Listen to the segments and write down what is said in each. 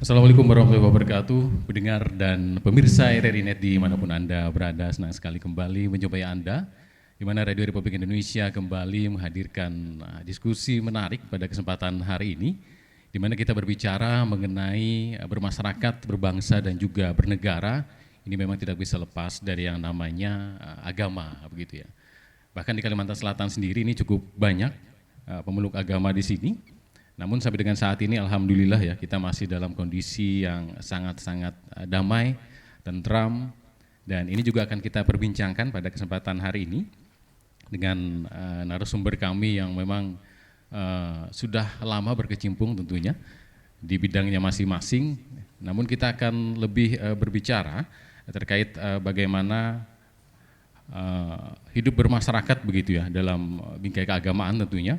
Assalamualaikum warahmatullahi wabarakatuh, pendengar dan pemirsa RRI Net dimanapun Anda berada, senang sekali kembali menjumpai Anda, di mana Radio Republik Indonesia kembali menghadirkan diskusi menarik pada kesempatan hari ini, di mana kita berbicara mengenai bermasyarakat, berbangsa dan juga bernegara. Ini memang tidak bisa lepas dari yang namanya agama, begitu ya. Bahkan di Kalimantan Selatan sendiri ini cukup banyak pemeluk agama di sini. Namun sampai dengan saat ini alhamdulillah ya kita masih dalam kondisi yang sangat-sangat damai, tentram, dan ini juga akan kita perbincangkan pada kesempatan hari ini dengan narasumber kami yang memang sudah lama berkecimpung tentunya di bidangnya masing-masing. Namun kita akan lebih berbicara terkait bagaimana hidup bermasyarakat begitu ya dalam bingkai keagamaan tentunya.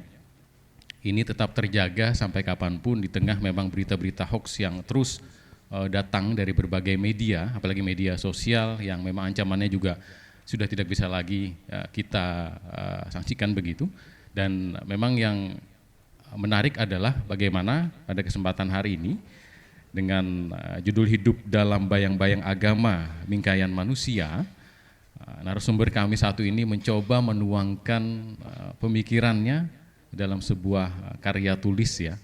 Ini tetap terjaga sampai kapanpun di tengah memang berita-berita hoax yang terus datang dari berbagai media, apalagi media sosial yang memang ancamannya juga sudah tidak bisa lagi kita saksikan begitu. Dan memang yang menarik adalah bagaimana pada kesempatan hari ini dengan judul hidup dalam bayang-bayang agama bingkaian manusia, narasumber kami satu ini mencoba menuangkan pemikirannya dalam sebuah karya tulis ya,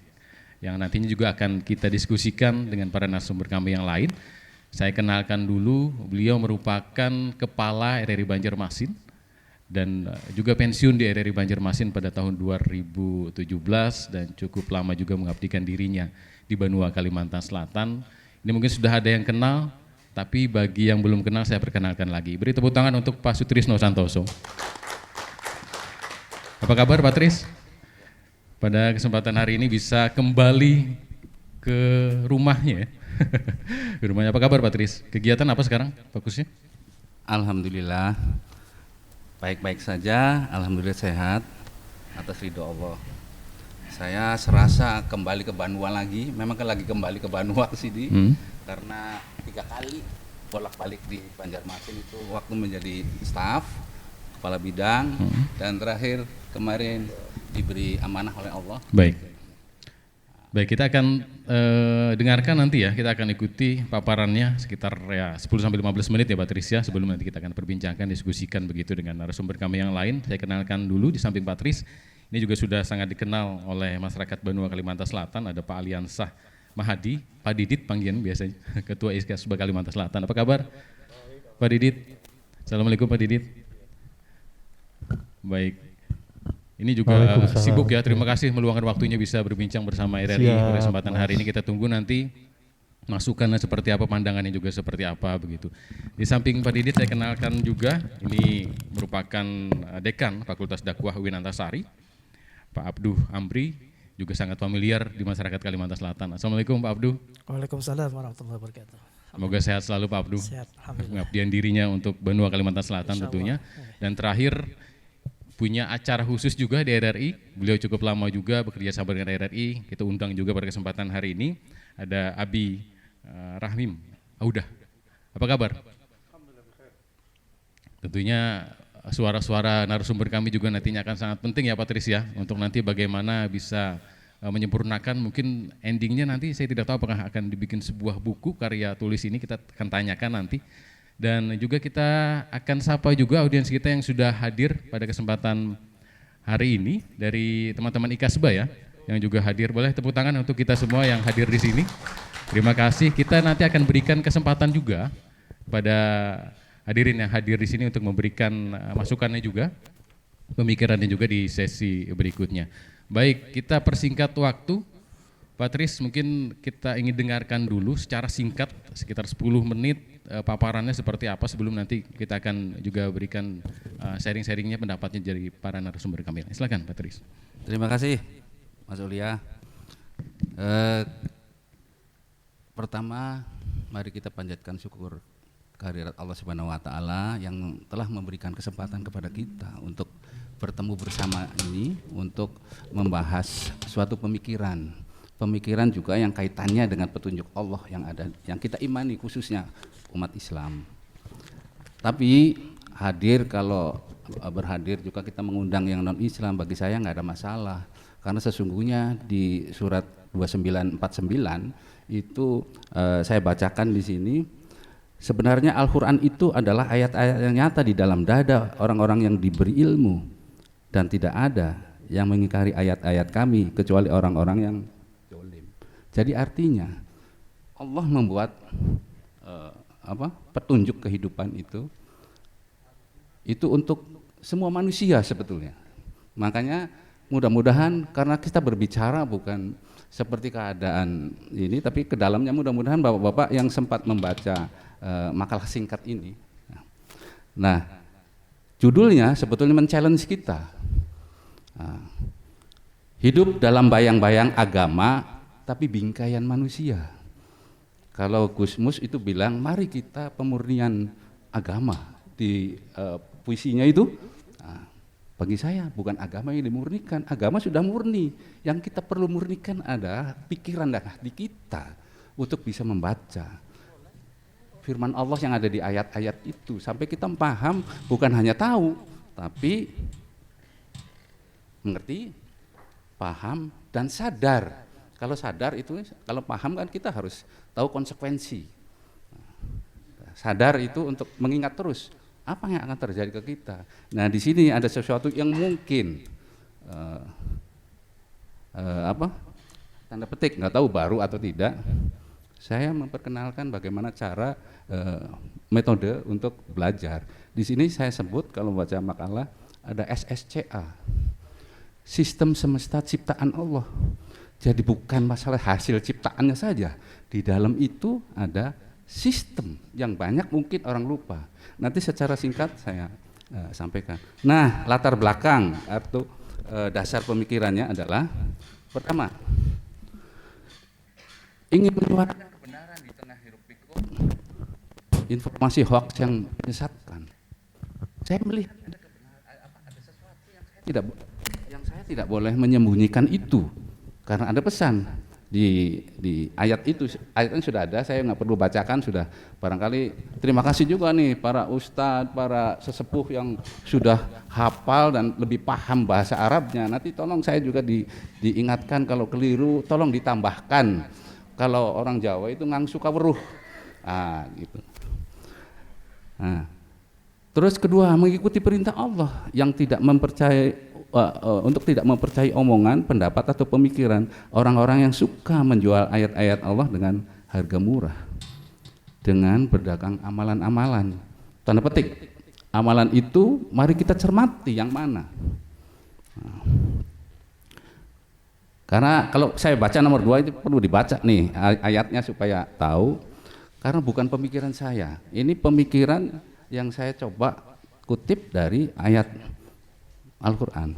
yang nantinya juga akan kita diskusikan dengan para narasumber kami yang lain. Saya kenalkan dulu, beliau merupakan Kepala RRI Banjarmasin dan juga pensiun di RRI Banjarmasin pada tahun 2017 dan cukup lama juga mengabdikan dirinya di Banua, Kalimantan Selatan. Ini mungkin sudah ada yang kenal, tapi bagi yang belum kenal saya perkenalkan lagi. Beri tepuk tangan untuk Pak Sutrisno Santoso. Apa kabar Pak Tris? Pada kesempatan hari ini bisa kembali ke rumahnya ya. Ke rumahnya. Apa kabar Pak Tris? Kegiatan apa sekarang fokusnya? Alhamdulillah baik-baik saja, alhamdulillah sehat atas ridho Allah. Saya serasa kembali ke Banua lagi, memang lagi kembali ke Banua sini karena 3 kali bolak-balik di Banjarmasin itu waktu menjadi staf, kepala bidang dan terakhir kemarin diberi amanah oleh Allah. Baik, kita akan dengarkan nanti ya, kita akan ikuti paparannya sekitar ya 10-15 menit ya Pak Tris ya, sebelum nanti kita akan perbincangkan, diskusikan begitu dengan narasumber kami yang lain. Saya kenalkan dulu di samping Pak Tris, ini juga sudah sangat dikenal oleh masyarakat Banua Kalimantan Selatan, ada Pak Aliansah Mahadi, Pak Didit panggilan biasanya, Ketua ISKSB Kalimantan Selatan. Apa kabar Pak Didit? Assalamualaikum Pak Didit. Baik. Ini juga sibuk ya, terima kasih meluangkan waktunya bisa berbincang bersama RRI pada kesempatan hari ini. Kita tunggu nanti masukannya seperti apa, pandangannya juga seperti apa begitu. Di samping Pak Didit saya kenalkan juga, ini merupakan Dekan Fakultas Dakwah UIN Antasari, Pak Abduh Amri, juga sangat familiar di masyarakat Kalimantan Selatan. Assalamualaikum Pak Abduh. Waalaikumsalam warahmatullahi wabarakatuh. Semoga sehat selalu Pak Abduh. Sehat, alhamdulillah. Pengabdian dirinya untuk Banua Kalimantan Selatan tentunya. Dan terakhir punya acara khusus juga di RRI, beliau cukup lama juga bekerja sama dengan RRI, kita undang juga pada kesempatan hari ini, ada Abi Rahim Audah. Apa kabar? Tentunya suara-suara narasumber kami juga nantinya akan sangat penting ya Pak Tris ya, untuk nanti bagaimana bisa menyempurnakan, mungkin endingnya nanti saya tidak tahu apakah akan dibikin sebuah buku karya tulis ini, kita akan tanyakan nanti. Dan juga kita akan sapa juga audiens kita yang sudah hadir pada kesempatan hari ini dari teman-teman IKASBA ya, yang juga hadir. Boleh tepuk tangan untuk kita semua yang hadir di sini. Terima kasih. Kita nanti akan berikan kesempatan juga pada hadirin yang hadir di sini untuk memberikan masukannya juga, pemikirannya juga di sesi berikutnya. Baik, kita persingkat waktu. Pak Tris, mungkin kita ingin dengarkan dulu secara singkat sekitar 10 menit paparannya seperti apa sebelum nanti kita akan juga berikan sharing-sharingnya pendapatnya dari para narasumber kami. Silakan Pak Tris. Terima kasih Mas Ulia. Pertama mari kita panjatkan syukur kehadirat Allah Subhanahu wa taala yang telah memberikan kesempatan kepada kita untuk bertemu bersama ini untuk membahas suatu pemikiran juga yang kaitannya dengan petunjuk Allah yang ada, yang kita imani khususnya umat Islam. Tapi kalau berhadir juga kita mengundang yang non Islam, bagi saya nggak ada masalah. Karena sesungguhnya di surat 2949 itu saya bacakan di sini, sebenarnya Al-Quran itu adalah ayat-ayat yang nyata di dalam dada orang-orang yang diberi ilmu, dan tidak ada yang mengingkari ayat-ayat kami kecuali orang-orang yang zalim. Jadi artinya Allah membuat petunjuk kehidupan itu untuk semua manusia sebetulnya. Makanya mudah-mudahan, karena kita berbicara bukan seperti keadaan ini, tapi ke dalamnya mudah-mudahan bapak-bapak yang sempat membaca makalah singkat ini. Nah, judulnya sebetulnya men-challenge kita. Hidup dalam bayang-bayang agama tapi bingkaian manusia. Kalau Gusmus itu bilang, mari kita pemurnian agama di puisinya itu. Bagi saya bukan agama yang dimurnikan, agama sudah murni. Yang kita perlu murnikan adalah pikiran dan hati kita untuk bisa membaca firman Allah yang ada di ayat-ayat itu, sampai kita paham, bukan hanya tahu, tapi mengerti, paham, dan sadar. Kalau sadar itu, kalau paham kan kita harus tahu konsekuensi. Sadar itu untuk mengingat terus apa yang akan terjadi ke kita. Nah, di sini ada sesuatu yang mungkin tanda petik, nggak tahu baru atau tidak. Saya memperkenalkan bagaimana cara metode untuk belajar. Di sini saya sebut, kalau baca makalah, ada SSCA, sistem semesta ciptaan Allah. Jadi bukan masalah hasil ciptaannya saja, di dalam itu ada sistem yang banyak mungkin orang lupa. Nanti secara singkat saya sampaikan. Nah, latar belakang atau dasar pemikirannya adalah, pertama, ingin menyuarakan kebenaran di tengah hiruk pikuk informasi hoax yang menyesatkan. Saya melihat ada kebenaran, ada sesuatu yang saya tidak boleh menyembunyikan itu, karena ada pesan di ayat itu. Ayatnya sudah ada, saya nggak perlu bacakan, sudah barangkali. Terima kasih juga nih para ustadz, para sesepuh yang sudah hafal dan lebih paham bahasa Arabnya. Nanti tolong saya juga diingatkan kalau keliru, tolong ditambahkan. Kalau orang Jawa itu ngang suka weruh, gitu. Nah, terus kedua, mengikuti perintah Allah yang tidak mempercayai, untuk tidak mempercayai omongan, pendapat atau pemikiran orang-orang yang suka menjual ayat-ayat Allah dengan harga murah, dengan berdagang amalan-amalan. Tanda petik, amalan itu mari kita cermati yang mana. Karena kalau saya baca nomor 2 itu perlu dibaca nih ayatnya supaya tahu, karena bukan pemikiran saya. Ini pemikiran yang saya coba kutip dari ayat Al-Quran.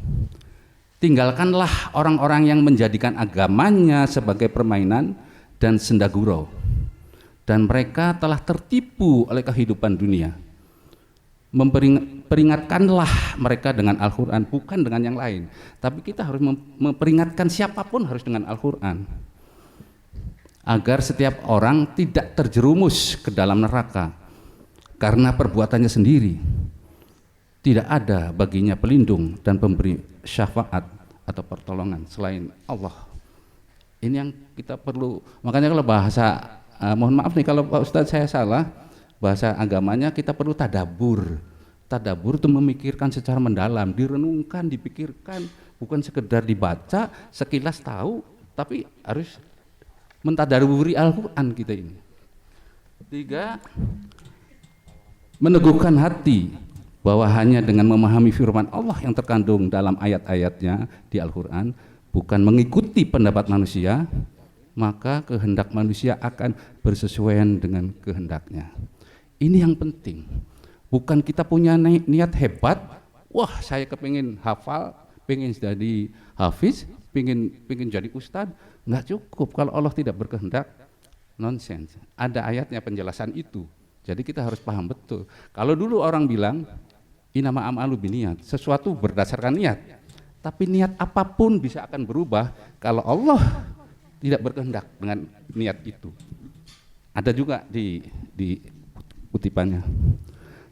Tinggalkanlah orang-orang yang menjadikan agamanya sebagai permainan dan senda gurau, dan mereka telah tertipu oleh kehidupan dunia. Memperingatkanlah mereka dengan Al-Quran, bukan dengan yang lain. Tapi kita harus memperingatkan siapapun harus dengan Al-Quran, agar setiap orang tidak terjerumus ke dalam neraka karena perbuatannya sendiri. Tidak ada baginya pelindung dan pemberi syafaat atau pertolongan selain Allah. Ini yang kita perlu. Makanya kalau bahasa, mohon maaf nih kalau Pak Ustadz saya salah, bahasa agamanya kita perlu tadabur. Tadabur itu memikirkan secara mendalam, direnungkan, dipikirkan, bukan sekedar dibaca sekilas tahu, tapi harus mentadaburi Al-Quran kita ini. 3, meneguhkan hati bahwa hanya dengan memahami firman Allah yang terkandung dalam ayat-ayatnya di Al-Quran, bukan mengikuti pendapat manusia, maka kehendak manusia akan bersesuaian dengan kehendaknya. Ini yang penting. Bukan kita punya niat hebat, wah saya kepingin hafal, pengen jadi hafiz, pengen jadi ustadz. Nggak cukup kalau Allah tidak berkehendak, nonsense. Ada ayatnya penjelasan itu. Jadi kita harus paham betul. Kalau dulu orang bilang inama amalu biniat, sesuatu berdasarkan niat, tapi niat apapun bisa akan berubah kalau Allah tidak berkehendak dengan niat itu. Ada juga di kutipannya.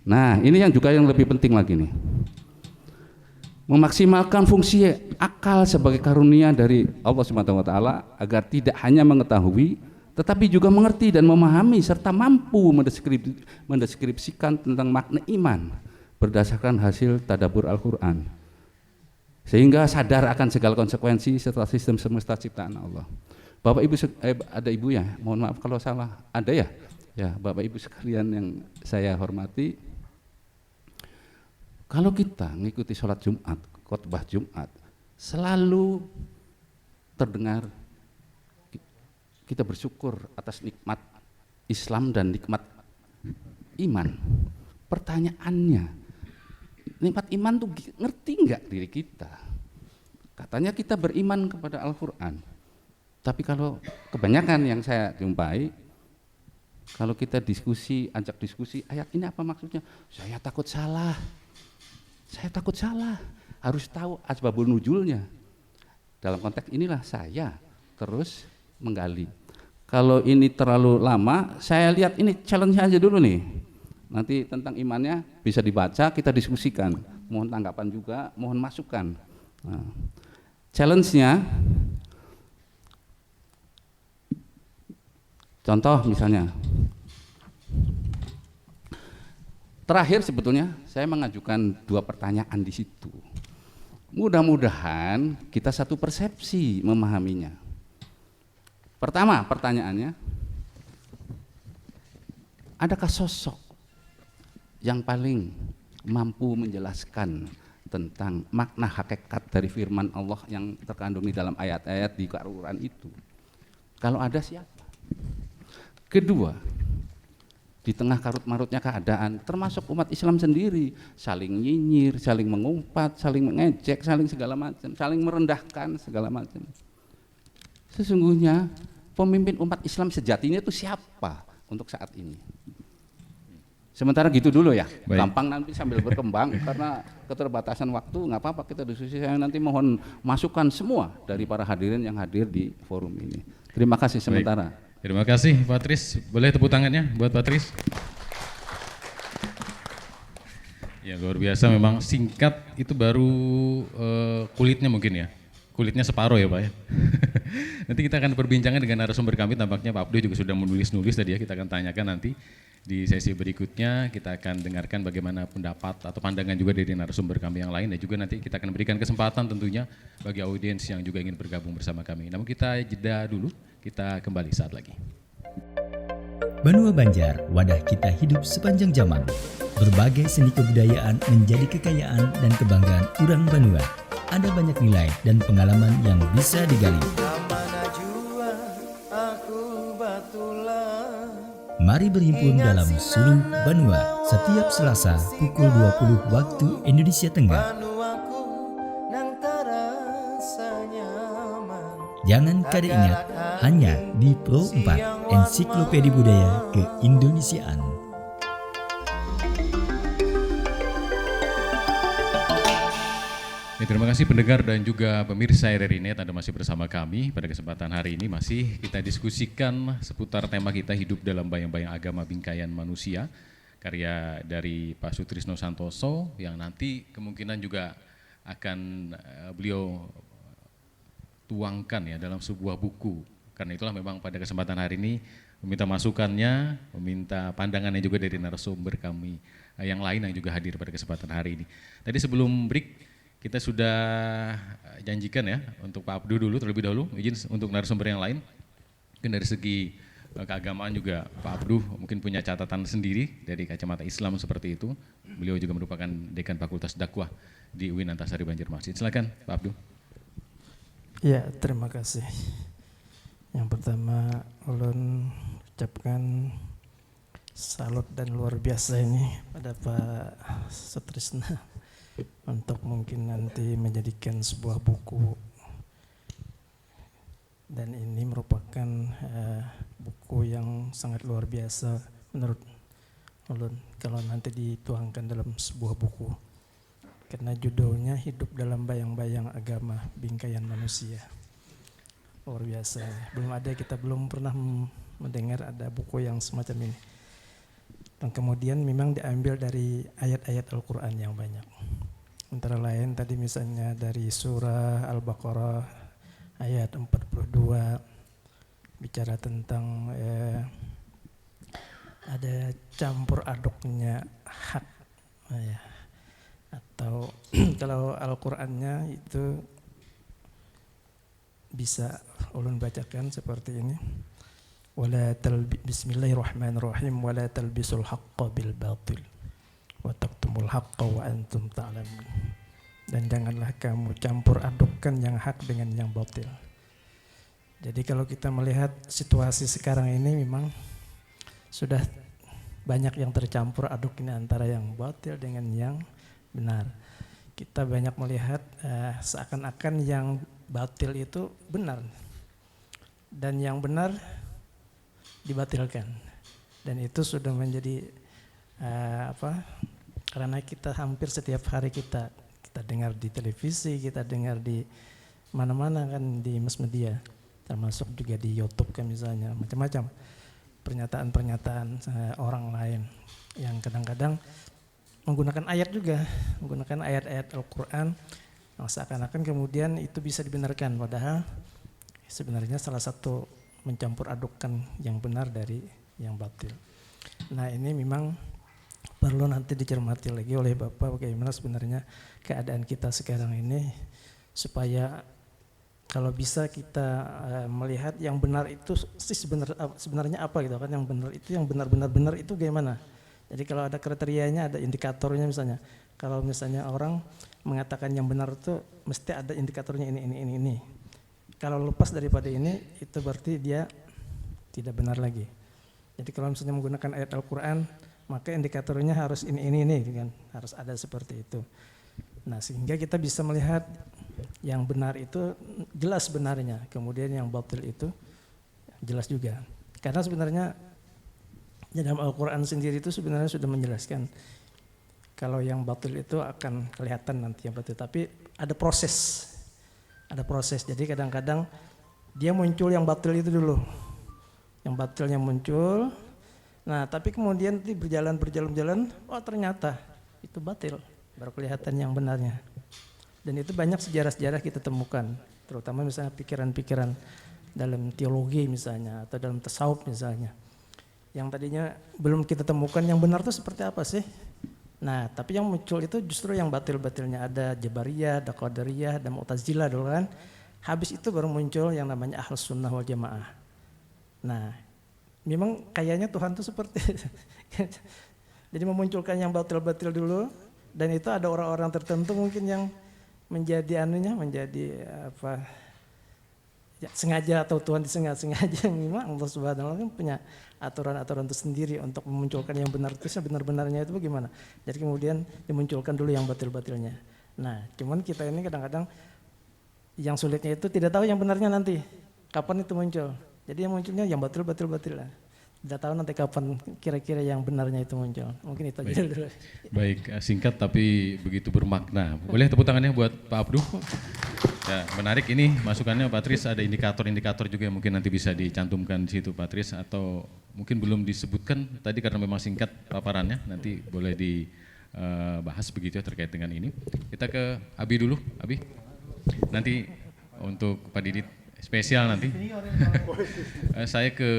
Nah, ini yang juga yang lebih penting lagi nih. memaksimalkan fungsi akal sebagai karunia dari Allah Subhanahu wa taala agar tidak hanya mengetahui tetapi juga mengerti dan memahami serta mampu mendeskripsikan tentang makna iman berdasarkan hasil tadabbur Al-Qur'an, sehingga sadar akan segala konsekuensi serta sistem semesta ciptaan Allah. Bapak Ibu, ada Ibu ya, mohon maaf kalau salah, ada ya? Ya, Bapak Ibu sekalian yang saya hormati, kalau kita mengikuti sholat Jumat, khotbah Jumat, selalu terdengar kita bersyukur atas nikmat Islam dan nikmat iman. Pertanyaannya, nikmat iman tuh ngerti nggak diri kita? Katanya kita beriman kepada Al-Quran, tapi kalau kebanyakan yang saya jumpai, kalau kita diskusi, ajak diskusi, ayat ini apa maksudnya? Saya takut salah. Harus tahu asbabul nuzulnya. Dalam konteks inilah saya terus menggali. Kalau ini terlalu lama, saya lihat ini challenge aja dulu nih. Nanti tentang imannya bisa dibaca, kita diskusikan. Mohon tanggapan juga, mohon masukan. Nah, challenge-nya, contoh misalnya, terakhir sebetulnya saya mengajukan 2 pertanyaan di situ. Mudah-mudahan kita satu persepsi memahaminya. Pertama pertanyaannya, adakah sosok yang paling mampu menjelaskan tentang makna hakikat dari firman Allah yang terkandung di dalam ayat-ayat di Al-Quran itu? Kalau ada siapa? Kedua, di tengah karut-marutnya keadaan, termasuk umat Islam sendiri, saling nyinyir, saling mengumpat, saling mengejek, saling segala macam, saling merendahkan segala macam. Sesungguhnya pemimpin umat Islam sejatinya itu siapa untuk saat ini? Sementara gitu dulu ya. Baik. Gampang nanti sambil berkembang karena keterbatasan waktu, nggak apa-apa kita diskusi. Saya nanti mohon masukan semua dari para hadirin yang hadir di forum ini. Terima kasih sementara. Baik. Terima kasih Pak Tris. Boleh tepuk tangannya buat Pak Tris? Ya luar biasa, memang singkat itu baru kulitnya mungkin ya. Kulitnya separuh ya Pak ya. Nanti kita akan perbincangan dengan narasumber kami, tampaknya Pak Abdul juga sudah menulis-nulis tadi ya, kita akan tanyakan nanti di sesi berikutnya. Kita akan dengarkan bagaimana pendapat atau pandangan juga dari narasumber kami yang lain, dan juga nanti kita akan berikan kesempatan tentunya bagi audiens yang juga ingin bergabung bersama kami. Namun kita jeda dulu, kita kembali saat lagi. Banua Banjar, wadah kita hidup sepanjang zaman. Berbagai seni kebudayaan menjadi kekayaan dan kebanggaan orang Banua. Ada banyak nilai dan pengalaman yang bisa digali. Mari berhimpun dalam Suluh Banua setiap Selasa pukul 20 waktu Indonesia Tengah. Jangan kada ingat, hanya di Pro 4 Ensiklopedia Budaya Keindonesiaan. Ya, terima kasih pendengar dan juga pemirsa RRI Net, Anda masih bersama kami. Pada kesempatan hari ini masih kita diskusikan seputar tema kita, hidup dalam bayang-bayang agama bingkaian manusia, karya dari Pak Sutrisno Santoso yang nanti kemungkinan juga akan beliau tuangkan ya dalam sebuah buku. Karena itulah memang pada kesempatan hari ini meminta masukannya, meminta pandangannya juga dari narasumber kami yang lain yang juga hadir pada kesempatan hari ini. Tadi sebelum break kita sudah janjikan ya untuk Pak Abdul dulu terlebih dahulu, izin untuk narasumber yang lain. Mungkin dari segi keagamaan juga Pak Abdul mungkin punya catatan sendiri dari kacamata Islam seperti itu. Beliau juga merupakan Dekan Fakultas Dakwah di UIN Antasari Banjarmasin. Silakan Pak Abdul. Ya, terima kasih. Yang pertama, ulun ucapkan salut dan luar biasa ini pada Pak Sutrisno untuk mungkin nanti menjadikan sebuah buku, dan ini merupakan buku yang sangat luar biasa menurut ulun kalau nanti dituangkan dalam sebuah buku, karena judulnya Hidup dalam Bayang-bayang Agama Bingkaian Manusia. Luar biasa, kita belum pernah mendengar ada buku yang semacam ini, dan kemudian memang diambil dari ayat-ayat Al-Quran yang banyak. Antara lain tadi misalnya dari surah Al-Baqarah ayat 42 bicara tentang ada campur aduknya hak, ya. Atau kalau Al-Qur'annya itu bisa ulun bacakan seperti ini. Bismillahirrahmanirrahim, wala talbisul haqqa bil batil wa taktumul haqqa wa antum ta'lamun. Dan janganlah kamu campur adukkan yang hak dengan yang batil. Jadi kalau kita melihat situasi sekarang ini memang sudah banyak yang tercampur aduk ini antara yang batil dengan yang benar. Kita banyak melihat seakan-akan yang batil itu benar dan yang benar dibatilkan. Dan itu sudah menjadi karena kita hampir setiap hari kita dengar di televisi, kita dengar di mana-mana kan, di mass media, termasuk juga di YouTube kan misalnya, macam-macam pernyataan-pernyataan orang lain yang kadang-kadang menggunakan ayat juga, menggunakan ayat-ayat Al-Quran yang seakan-akan kemudian itu bisa dibenarkan, padahal sebenarnya salah satu mencampur adukkan yang benar dari yang batil. Nah ini memang perlu nanti dicermati lagi oleh Bapak bagaimana sebenarnya keadaan kita sekarang ini, supaya kalau bisa kita melihat yang benar itu sebenarnya apa gitu kan, yang benar itu, yang benar-benar benar itu bagaimana. Jadi kalau ada kriterianya, ada indikatornya misalnya. Kalau misalnya orang mengatakan yang benar itu mesti ada indikatornya ini. Kalau lepas daripada ini itu berarti dia tidak benar lagi. Jadi kalau misalnya menggunakan ayat Al-Quran, maka indikatornya harus ini kan, harus ada seperti itu. Nah sehingga kita bisa melihat yang benar itu jelas benarnya, kemudian yang batil itu jelas juga. Karena sebenarnya dalam Al-Quran sendiri itu sebenarnya sudah menjelaskan kalau yang batil itu akan kelihatan nanti yang batil, tapi ada proses. Jadi kadang-kadang dia muncul yang batil itu dulu, yang batilnya muncul. Nah tapi kemudian berjalan, oh ternyata itu batil, baru kelihatan yang benarnya. Dan itu banyak sejarah-sejarah kita temukan, terutama misalnya pikiran-pikiran dalam teologi misalnya, atau dalam tasawuf misalnya, yang tadinya belum kita temukan yang benar itu seperti apa sih. Nah tapi yang muncul itu justru yang batil-batilnya, ada Jabariyah, ada Qadariyah, ada Mu'tazilah dulu kan. Habis itu baru muncul yang namanya Ahlus Sunnah wal Jamaah. Nah memang kayaknya Tuhan tuh seperti jadi memunculkan yang batil-batil dulu, dan itu ada orang-orang tertentu mungkin yang menjadi sengaja atau Tuhan disengaja. Memang Allah Subhanahu wa Ta'ala punya aturan-aturan tersendiri untuk memunculkan yang benar itu sebenar-benarnya itu bagaimana. Jadi kemudian dimunculkan dulu yang batil-batilnya. Nah cuman kita ini kadang-kadang yang sulitnya itu tidak tahu yang benarnya nanti kapan itu muncul. Jadi yang munculnya yang batil lah. Tidak tahu nanti kapan kira-kira yang benarnya itu muncul. Mungkin itu aja dulu. Baik, singkat tapi begitu bermakna. Boleh tepuk tangannya buat Pak Abduh. Ya, menarik ini masukannya Pak Tris, ada indikator-indikator juga yang mungkin nanti bisa dicantumkan di situ Pak Tris, atau mungkin belum disebutkan tadi karena memang singkat paparannya, nanti boleh dibahas begitu ya terkait dengan ini. Kita ke Abi dulu, Abi. Nanti untuk Pak Didit spesial nanti. Saya ke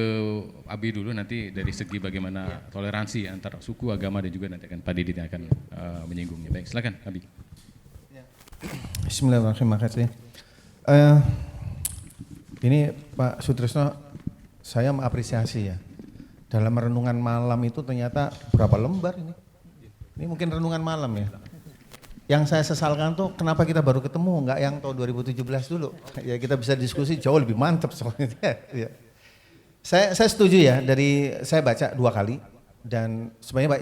Abi dulu, nanti dari segi bagaimana toleransi antar suku, agama, dan juga nanti akan Pak Didit yang akan menyinggungnya. Baik, silakan Abi. Bismillahirrahmanirrahim. Ini Pak Sutrisno, saya mengapresiasi ya. Dalam renungan malam itu ternyata berapa lembar ini? Ini mungkin renungan malam ya. Yang saya sesalkan tuh kenapa kita baru ketemu, nggak yang tahun 2017 dulu. Ya kita bisa diskusi jauh lebih mantap soalnya. Ya. Saya setuju ya, saya baca 2 kali dan sebenarnya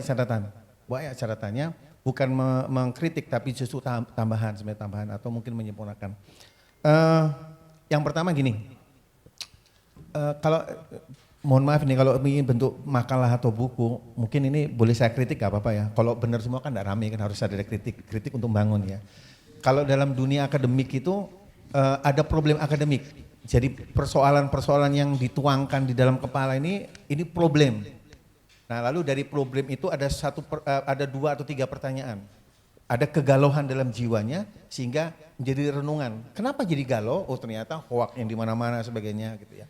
banyak catatannya, bukan mengkritik tapi justru tambahan atau mungkin menyempurnakan. Yang pertama gini, kalau mohon maaf nih kalau ingin bentuk makalah atau buku, mungkin ini boleh saya kritik gak apa-apa ya. Kalau benar semua kan gak rame kan, harus ada kritik untuk bangun ya. Kalau dalam dunia akademik itu ada problem akademik. Jadi persoalan-persoalan yang dituangkan di dalam kepala ini problem. Nah lalu dari problem itu ada 2 atau 3 pertanyaan. Ada kegalauan dalam jiwanya sehingga menjadi renungan. Kenapa jadi galau? Oh ternyata hoak yang di mana-mana sebagainya gitu ya.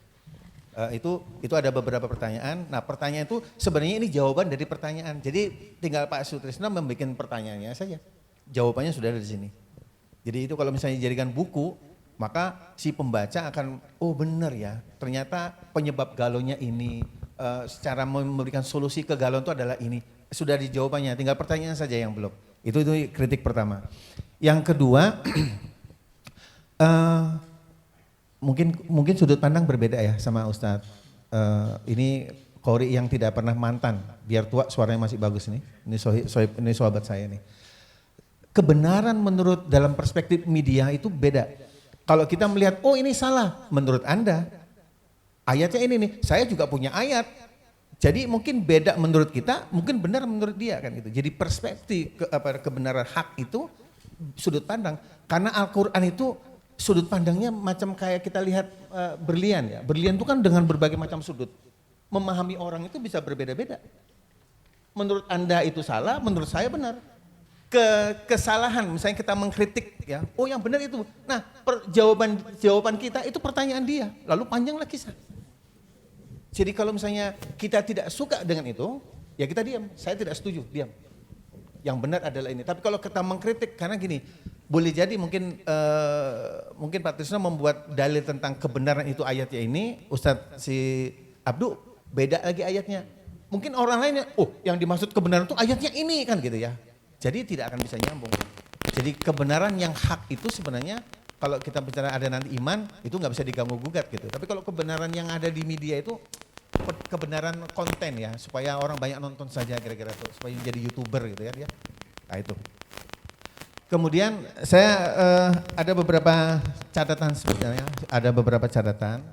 Itu ada beberapa pertanyaan. Nah pertanyaan itu sebenarnya ini jawaban dari pertanyaan. Jadi tinggal Pak Sutrisno membuat pertanyaannya saja. Jawabannya sudah ada di sini. Jadi itu kalau misalnya dijadikan buku, maka si pembaca akan, oh benar ya, ternyata penyebab galaunya ini, secara memberikan solusi ke galau itu adalah ini. Sudah di jawabannya, tinggal pertanyaan saja yang belum. Itu kritik pertama. Yang kedua, mungkin sudut pandang berbeda ya sama Ustadz. Ini Qori yang tidak pernah mantan, biar tua suaranya masih bagus nih. Ini sahabat saya nih. Kebenaran menurut dalam perspektif media itu beda. Kalau kita melihat, oh ini salah, menurut Anda, ayatnya ini nih, saya juga punya ayat. Jadi mungkin beda menurut kita, mungkin benar menurut dia kan gitu. Jadi perspektif kebenaran hak itu sudut pandang. Karena Al-Quran itu sudut pandangnya macam kayak kita lihat berlian ya. Berlian itu kan dengan berbagai macam sudut. Memahami orang itu bisa berbeda-beda. Menurut Anda itu salah, menurut saya benar. Kesalahan, misalnya kita mengkritik ya, oh yang benar itu. Nah jawaban kita itu pertanyaan dia, lalu panjanglah kisah. Jadi kalau misalnya kita tidak suka dengan itu, ya kita diam, saya tidak setuju, diam. Yang benar adalah ini. Tapi kalau kita mengkritik, karena gini, boleh jadi mungkin Pak Trisno membuat dalil tentang kebenaran itu ayatnya ini, Ustadz si Abdu beda lagi ayatnya. Mungkin orang lainnya, oh yang dimaksud kebenaran itu ayatnya ini kan gitu ya. Jadi tidak akan bisa nyambung. Jadi kebenaran yang hak itu sebenarnya kalau kita bicara ada nanti iman itu nggak bisa diganggu gugat gitu. Tapi kalau kebenaran yang ada di media itu kebenaran konten ya, supaya orang banyak nonton saja kira-kira tuh, supaya menjadi YouTuber gitu ya. Nah itu. Kemudian saya ada beberapa catatan sebenarnya, ada beberapa catatan.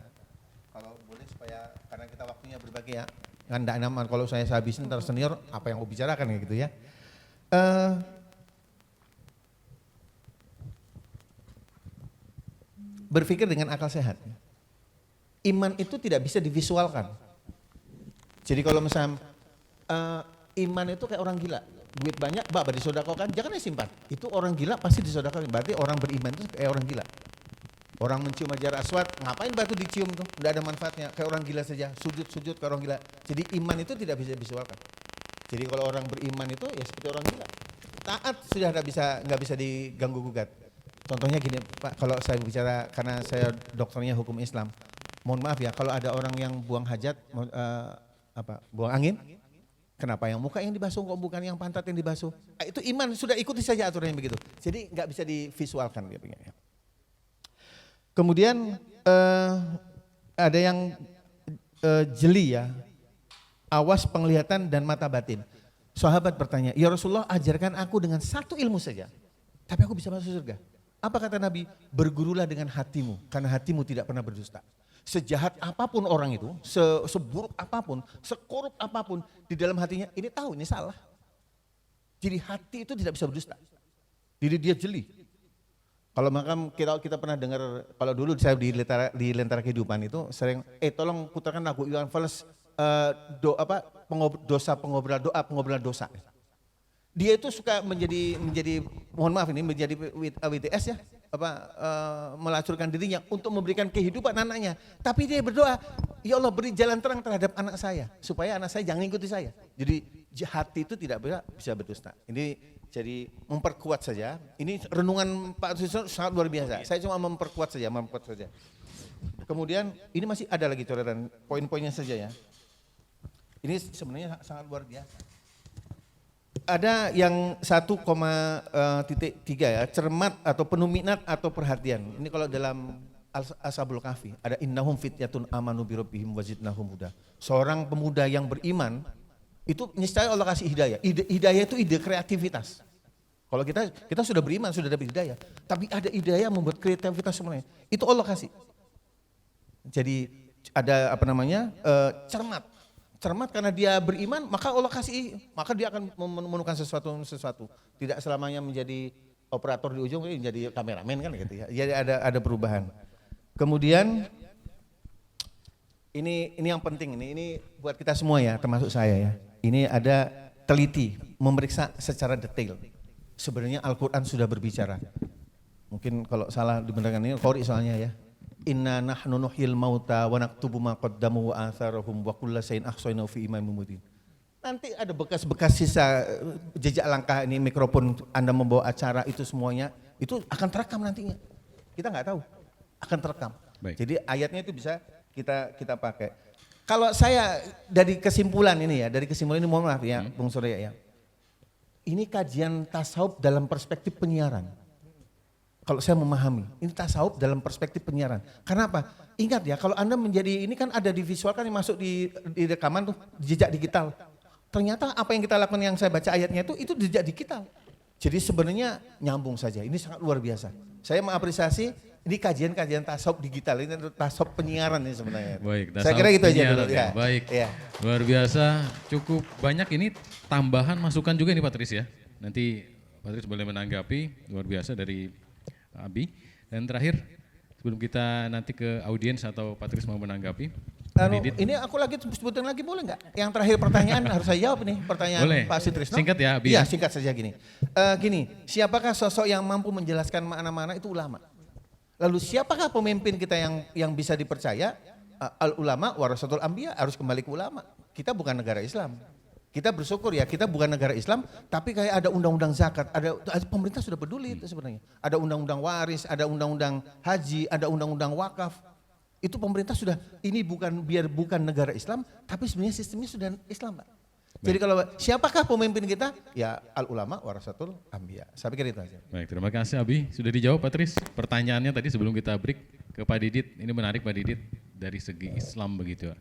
Kalau boleh supaya karena kita waktunya berbagi ya, kan enggak nyaman kalau saya habisin ntar senior apa yang mau bicarakan ya gitu ya. Berpikir dengan akal sehat. Iman itu tidak bisa divisualkan. Jadi kalau misalnya iman itu kayak orang gila, duit banyak, disodakokan, jangan disimpan. Itu orang gila pasti disodakokan. Berarti orang beriman itu kayak orang gila. Orang mencium Hajar Aswad, ngapain batu dicium tuh? Tidak ada manfaatnya, kayak orang gila saja. Sujud kayak orang gila. Jadi iman itu tidak bisa divisualkan. Jadi kalau orang beriman itu ya seperti orang gila. Taat sudah nggak bisa diganggu gugat. Contohnya gini Pak, kalau saya bicara karena saya dokternya hukum Islam. Mohon maaf ya, kalau ada orang yang buang hajat, buang angin, kenapa yang muka yang dibasuh kok bukan yang pantat yang dibasuh? Itu iman, sudah ikuti saja aturannya begitu. Jadi nggak bisa divisualkan gitu. Kemudian ada yang jeli ya. Awas penglihatan dan mata batin. Sahabat bertanya, ya Rasulullah ajarkan aku dengan satu ilmu saja, tapi aku bisa masuk surga. Apa kata Nabi? Bergurulah dengan hatimu, karena hatimu tidak pernah berdusta. Sejahat apapun orang itu, seburuk apapun, sekorup apapun, di dalam hatinya ini tahu ini salah. Jadi hati itu tidak bisa berdusta. Jadi dia jeli. Kalau makam kita pernah dengar, kalau dulu saya di Lentera Kehidupan itu sering, tolong putarkan lagu Iwan Fals, pengobral dosa. Dia itu suka menjadi mohon maaf ini menjadi WTS ya, melacurkan dirinya untuk memberikan kehidupan anaknya. Tapi dia berdoa, ya Allah beri jalan terang terhadap anak saya supaya anak saya jangan ikuti saya. Jadi hati itu tidak bisa berdusta. Ini jadi memperkuat saja. Ini renungan Pak Trisno sangat luar biasa. Saya cuma memperkuat saja. Kemudian ini masih ada lagi coretan poin-poinnya saja ya. Ini sebenarnya sangat luar biasa. Ada yang 1,3 ya, cermat atau penuh minat atau perhatian. Ini kalau dalam Ashabul Kahfi ada innahum fityatun amanu bi rabbihim wazidnahum huda. Seorang pemuda yang beriman itu niscaya Allah kasih hidayah. Hidayah itu ide kreativitas. Kalau kita sudah beriman, sudah dapat hidayah, tapi ada hidayah membuat kreativitas semuanya. Itu Allah kasih. Jadi ada cermat karena dia beriman, maka Allah kasih, maka dia akan menemukan sesuatu. Tidak selamanya menjadi operator di ujung, menjadi kameramen kan gitu ya. Jadi ada perubahan. Kemudian ini yang penting ini buat kita semua ya, termasuk saya ya. Ini ada teliti, memeriksa secara detail. sebenarnya Al-Quran sudah berbicara. Mungkin kalau salah dibenarkan ini Qori soalnya ya. Inna nahnu nuhyil mauta wa naktubu ma qaddamu wa atharahum wa kulla shay'in ahsaynahu fi imamin mubin. Nanti ada bekas-bekas sisa jejak langkah ini, mikrofon Anda membawa acara itu semuanya itu akan terekam nantinya. Kita nggak tahu, akan terekam. Baik. Jadi ayatnya itu bisa kita pakai. Kalau saya dari kesimpulan ini ya, dari kesimpulan ini mohon maaf ya, Bung Surya ya. Ini kajian tasawuf dalam perspektif penyiaran. Kalau saya memahami, ini tasawuf dalam perspektif penyiaran. Karena apa? Ingat ya, kalau Anda menjadi ini kan ada divisualkan yang masuk di rekaman tuh, jejak digital. Ternyata apa yang kita lakukan yang saya baca ayatnya itu jejak digital. Jadi sebenarnya nyambung saja, ini sangat luar biasa. Saya mengapresiasi ini kajian-kajian tasawuf digital, ini tasawuf penyiaran ini sebenarnya. Baik, saya kira gitu aja dulu ya. Baik, ya. Luar biasa, cukup banyak ini tambahan masukan juga nih Pak Tris ya. Nanti Pak Tris boleh menanggapi, luar biasa dari Abi. Dan terakhir, sebelum kita nanti ke audiens atau Pak Tris mau menanggapi. Ini aku lagi sebutin lagi boleh nggak? Yang terakhir pertanyaan harus saya jawab nih, pertanyaan boleh. Pak Sutrisno. Singkat ya Abi. Iya singkat saja gini. Siapakah sosok yang mampu menjelaskan makna-makna itu ulama? Lalu siapakah pemimpin kita yang bisa dipercaya? Al ulama warasatul anbiya, harus kembali ke ulama. Kita bukan negara Islam. Kita bersyukur ya, kita bukan negara Islam, tapi kayak ada undang-undang zakat, ada pemerintah sudah peduli itu sebenarnya. Ada undang-undang waris, ada undang-undang haji, ada undang-undang wakaf. Itu pemerintah sudah, ini bukan negara Islam, tapi sebenarnya sistemnya sudah Islam, Pak. Jadi kalau siapakah pemimpin kita? Ya al ulama warasatul anbiya. Saya pikir itu aja. Baik, terima kasih Abi. Sudah dijawab Pak Tris. Pertanyaannya tadi sebelum kita break ke Pak Didit. Ini menarik Pak Didit dari segi Islam begitu.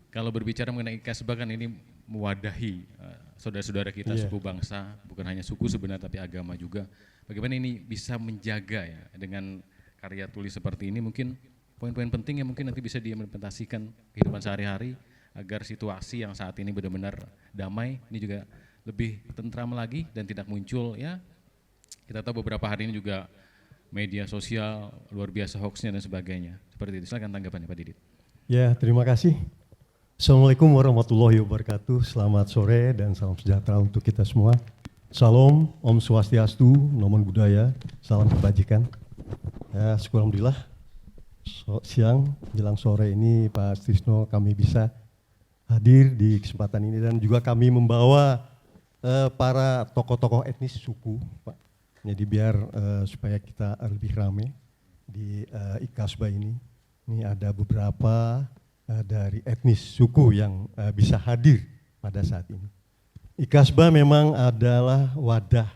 Kalau berbicara mengenai kasbah kan ini mewadahi saudara-saudara kita suku bangsa, bukan hanya suku sebenarnya tapi agama juga. Bagaimana ini bisa menjaga ya dengan karya tulis seperti ini, mungkin poin-poin penting yang mungkin nanti bisa diimplementasikan kehidupan sehari-hari agar situasi yang saat ini benar-benar damai ini juga lebih tentram lagi dan tidak muncul ya. Kita tahu beberapa hari ini juga media sosial luar biasa hoaxnya dan sebagainya. Seperti itu. Silakan tanggapannya Pak Didit. Ya, terima kasih. Assalamualaikum warahmatullahi wabarakatuh. Selamat sore dan salam sejahtera untuk kita semua. Salam, Om Swastiastu, Namo Buddhaya, salam kebajikan. Ya, syukur alhamdulillah. Siang, jelang sore ini Pak Sutrisno kami bisa hadir di kesempatan ini dan juga kami membawa para tokoh-tokoh etnis suku, Pak. Jadi biar supaya kita lebih ramai di Ikasbah ini. Ini ada beberapa dari etnis suku yang bisa hadir pada saat ini. Ikasbah memang adalah wadah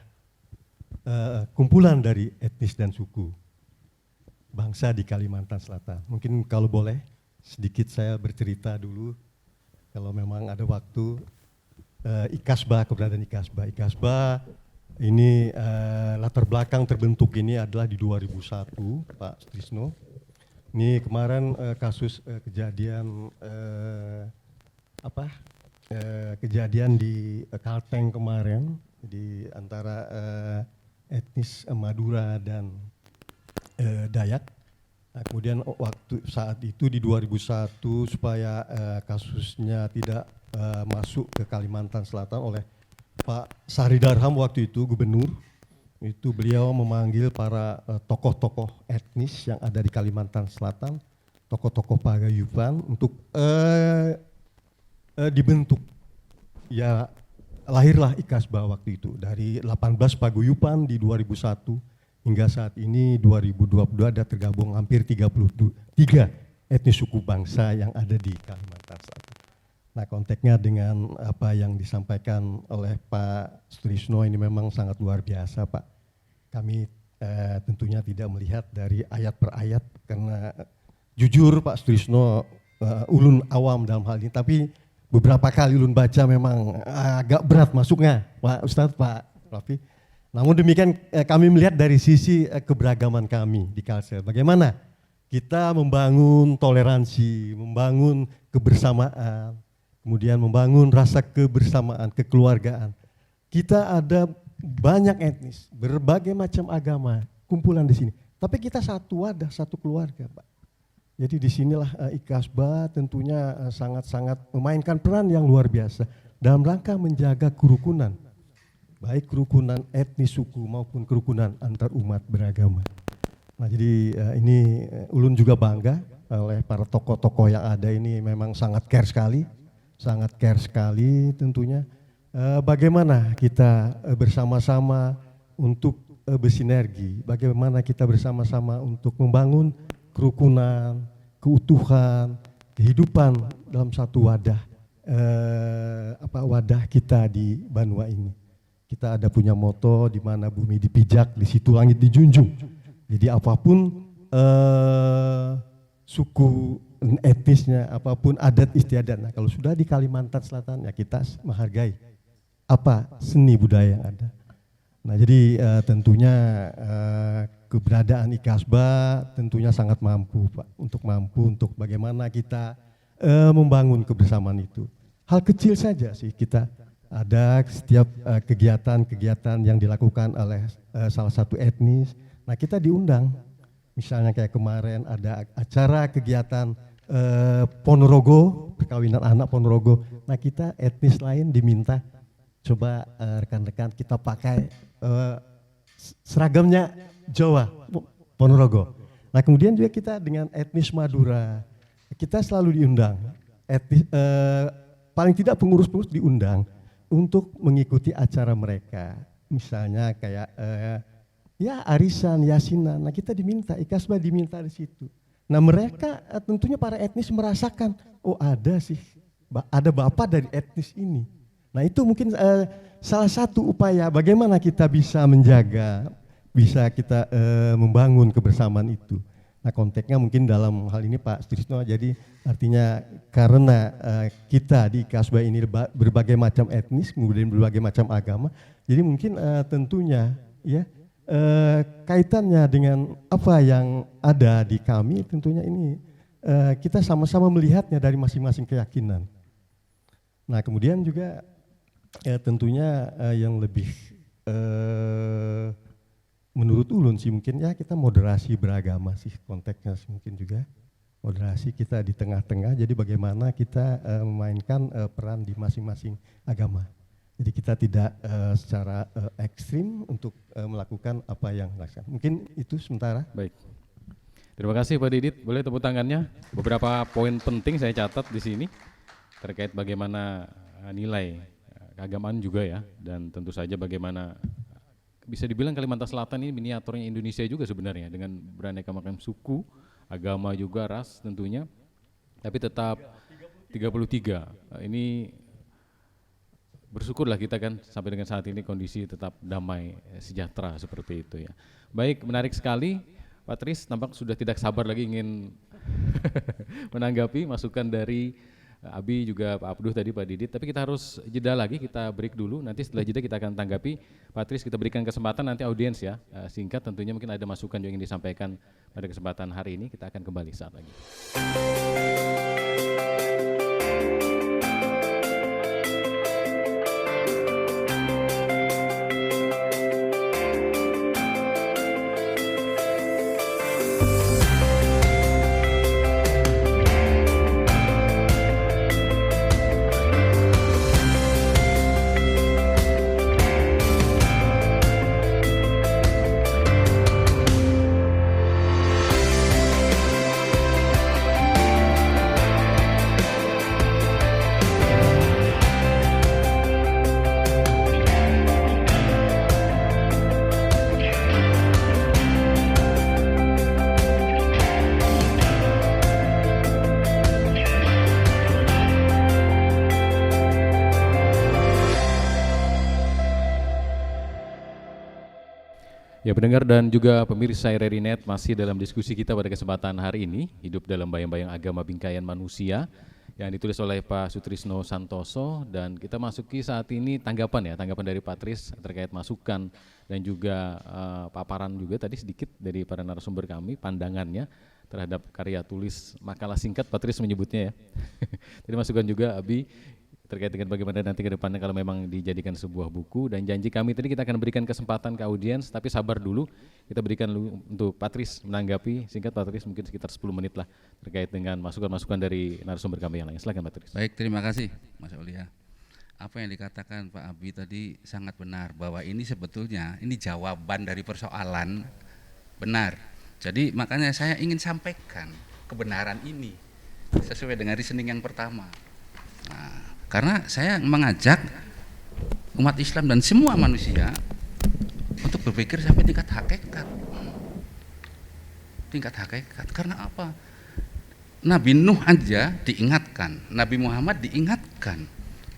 kumpulan dari etnis dan suku bangsa di Kalimantan Selatan. Mungkin kalau boleh sedikit saya bercerita dulu kalau memang ada waktu. Ikasbah, keberadaan Ikasbah. Ikasbah ini latar belakang terbentuk ini adalah di 2001 Pak Sutrisno. Ini kemarin kasus kejadian kejadian di Kalteng kemarin di antara etnis Madura dan Dayak. Nah, kemudian waktu saat itu di 2001 supaya kasusnya tidak masuk ke Kalimantan Selatan oleh Pak Sari Darham waktu itu gubernur. Itu beliau memanggil para tokoh-tokoh etnis yang ada di Kalimantan Selatan, tokoh-tokoh paguyuban untuk dibentuk. Ya lahirlah Ikasbah waktu itu dari 18 paguyuban di 2001 hingga saat ini 2022 ada tergabung hampir 33 etnis suku bangsa yang ada di Kalimantan Selatan. Nah, konteksnya dengan apa yang disampaikan oleh Pak Sutrisno ini memang sangat luar biasa, Pak. Kami tentunya tidak melihat dari ayat per ayat karena jujur Pak Sutrisno ulun awam dalam hal ini, tapi beberapa kali ulun baca memang agak berat masuknya, Pak Ustadz, Pak Rafi. Namun demikian kami melihat dari sisi keberagaman kami di Kalsel. Bagaimana kita membangun toleransi, membangun kebersamaan, kemudian membangun rasa kebersamaan, kekeluargaan. Kita ada banyak etnis, berbagai macam agama, kumpulan di sini. Tapi kita satu wadah, satu keluarga, Pak. Jadi disinilah Ikasbah tentunya sangat-sangat memainkan peran yang luar biasa dalam rangka menjaga kerukunan baik kerukunan etnis suku maupun kerukunan antar umat beragama. Nah jadi ini ulun juga bangga oleh para tokoh-tokoh yang ada ini, memang sangat care sekali tentunya. Bagaimana kita bersama-sama untuk bersinergi, bagaimana kita bersama-sama untuk membangun kerukunan, keutuhan, kehidupan dalam satu wadah, wadah kita di Banua ini. Kita ada punya moto, di mana bumi dipijak, di situ langit dijunjung. Jadi apapun suku etnisnya, apapun adat istiadatnya, kalau sudah di Kalimantan Selatan ya kita menghargai apa seni budaya yang ada. Nah jadi tentunya keberadaan IKASBA tentunya sangat mampu Pak, untuk bagaimana kita membangun kebersamaan itu. Hal kecil saja sih, kita ada setiap kegiatan-kegiatan yang dilakukan oleh salah satu etnis. Nah kita diundang, misalnya kayak kemarin ada acara kegiatan Ponorogo, perkawinan anak Ponorogo. Nah kita etnis lain diminta, coba rekan-rekan kita pakai seragamnya Jawa, Ponorogo. Nah kemudian juga kita dengan etnis Madura, kita selalu diundang. Paling tidak pengurus-pengurus diundang untuk mengikuti acara mereka. Misalnya kayak arisan, yasinan. Nah kita diminta, IKASBA diminta di situ. Nah mereka tentunya para etnis merasakan, oh ada sih, ada bapak dari etnis ini. Nah itu mungkin salah satu upaya bagaimana kita bisa menjaga, bisa kita membangun kebersamaan itu. Nah konteksnya mungkin dalam hal ini Pak Sutrisno, jadi artinya karena kita di IKASBA ini berbagai macam etnis, kemudian berbagai macam agama, jadi mungkin tentunya ya kaitannya dengan apa yang ada di kami, tentunya ini kita sama-sama melihatnya dari masing-masing keyakinan. Nah kemudian juga tentunya yang lebih menurut ulun sih mungkin ya kita moderasi beragama sih konteksnya sih, mungkin juga moderasi kita di tengah-tengah, jadi bagaimana kita memainkan peran di masing-masing agama. Jadi kita tidak secara ekstrim untuk melakukan apa yang dilakukan. Mungkin itu sementara. Baik. Terima kasih Pak Didit, boleh tepuk tangannya. Beberapa poin penting saya catat di sini terkait bagaimana nilai keagamaan juga ya, dan tentu saja bagaimana bisa dibilang Kalimantan Selatan ini miniaturnya Indonesia juga sebenarnya, dengan beraneka macam suku, agama juga, ras tentunya, tapi tetap 33. Ini bersyukurlah kita kan sampai dengan saat ini kondisi tetap damai, sejahtera seperti itu ya. Baik, menarik sekali. Pak Tris nampak sudah tidak sabar lagi ingin menanggapi masukan dari Abi juga Pak Abduh tadi, Pak Didit, tapi kita harus jeda lagi, kita break dulu, nanti setelah jeda kita akan tanggapi. Pak Tris kita berikan kesempatan nanti audiens ya, singkat tentunya mungkin ada masukan yang ingin disampaikan pada kesempatan hari ini, kita akan kembali saat lagi. Ya pendengar dan juga pemirsa RRI Net, masih dalam diskusi kita pada kesempatan hari ini, hidup dalam bayang-bayang agama bingkaian manusia, yang ditulis oleh Pak Sutrisno Santoso, dan kita masuki saat ini tanggapan dari Pak Tris terkait masukan dan juga paparan juga tadi sedikit dari para narasumber kami, pandangannya terhadap karya tulis makalah singkat Pak Tris menyebutnya ya. Tadi masukan juga Abi terkait dengan bagaimana nanti ke depannya kalau memang dijadikan sebuah buku, dan janji kami tadi kita akan berikan kesempatan ke audiens, tapi sabar dulu, kita berikan dulu untuk Patris menanggapi, singkat Patris mungkin sekitar 10 menit lah terkait dengan masukan-masukan dari narasumber kami yang lain. Silakan Patris. Baik, terima kasih Mas Aulia. apa yang dikatakan Pak Abi tadi sangat benar, bahwa ini sebetulnya ini jawaban dari persoalan, benar. Jadi makanya saya ingin sampaikan kebenaran ini sesuai dengan reasoning yang pertama. Nah, karena saya mengajak umat Islam dan semua manusia untuk berpikir sampai tingkat hakikat. Tingkat hakikat. Karena apa? Nabi Nuh aja diingatkan, Nabi Muhammad diingatkan,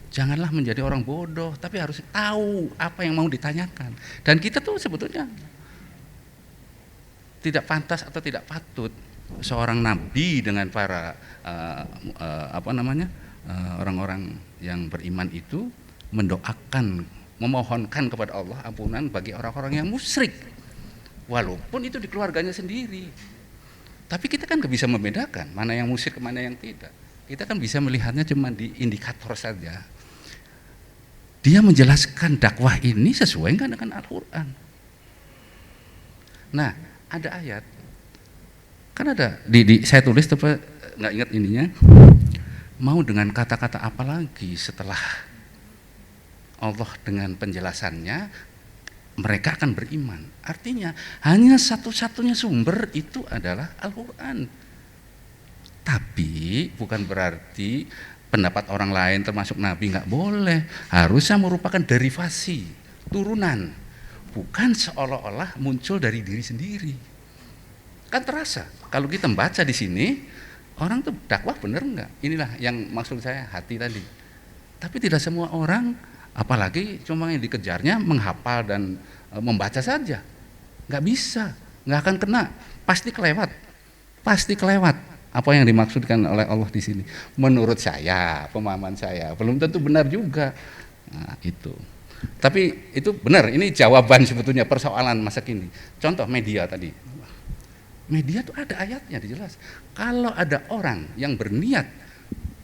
janganlah menjadi orang bodoh, tapi harus tahu apa yang mau ditanyakan. Dan kita tuh sebetulnya tidak pantas atau tidak patut seorang nabi dengan para orang-orang yang beriman itu mendoakan, memohonkan kepada Allah ampunan bagi orang-orang yang musyrik, walaupun itu di keluarganya sendiri. Tapi kita kan nggak bisa membedakan mana yang musyrik mana yang tidak. Kita kan bisa melihatnya cuma di indikator saja. Dia menjelaskan dakwah ini sesuai nggak dengan Al-Quran. Nah, ada ayat, kan ada saya tulis tapi nggak ingat ininya. Mau dengan kata-kata apa lagi setelah Allah dengan penjelasannya mereka akan beriman. Artinya hanya satu-satunya sumber itu adalah Al-Quran. Tapi bukan berarti pendapat orang lain termasuk Nabi nggak boleh. Harusnya merupakan derivasi, turunan, bukan seolah-olah muncul dari diri sendiri. Kan terasa kalau kita membaca di sini, orang tuh dakwah bener nggak? Inilah yang maksud saya hati tadi. Tapi tidak semua orang, apalagi cuma yang dikejarnya menghafal dan membaca saja, nggak bisa, nggak akan kena, pasti kelewat apa yang dimaksudkan oleh Allah di sini. Menurut saya, pemahaman saya, belum tentu benar juga. Nah, itu. Tapi itu benar, ini jawaban sebetulnya persoalan masa kini. Contoh media tadi, media tuh ada ayatnya dijelas. Kalau ada orang yang berniat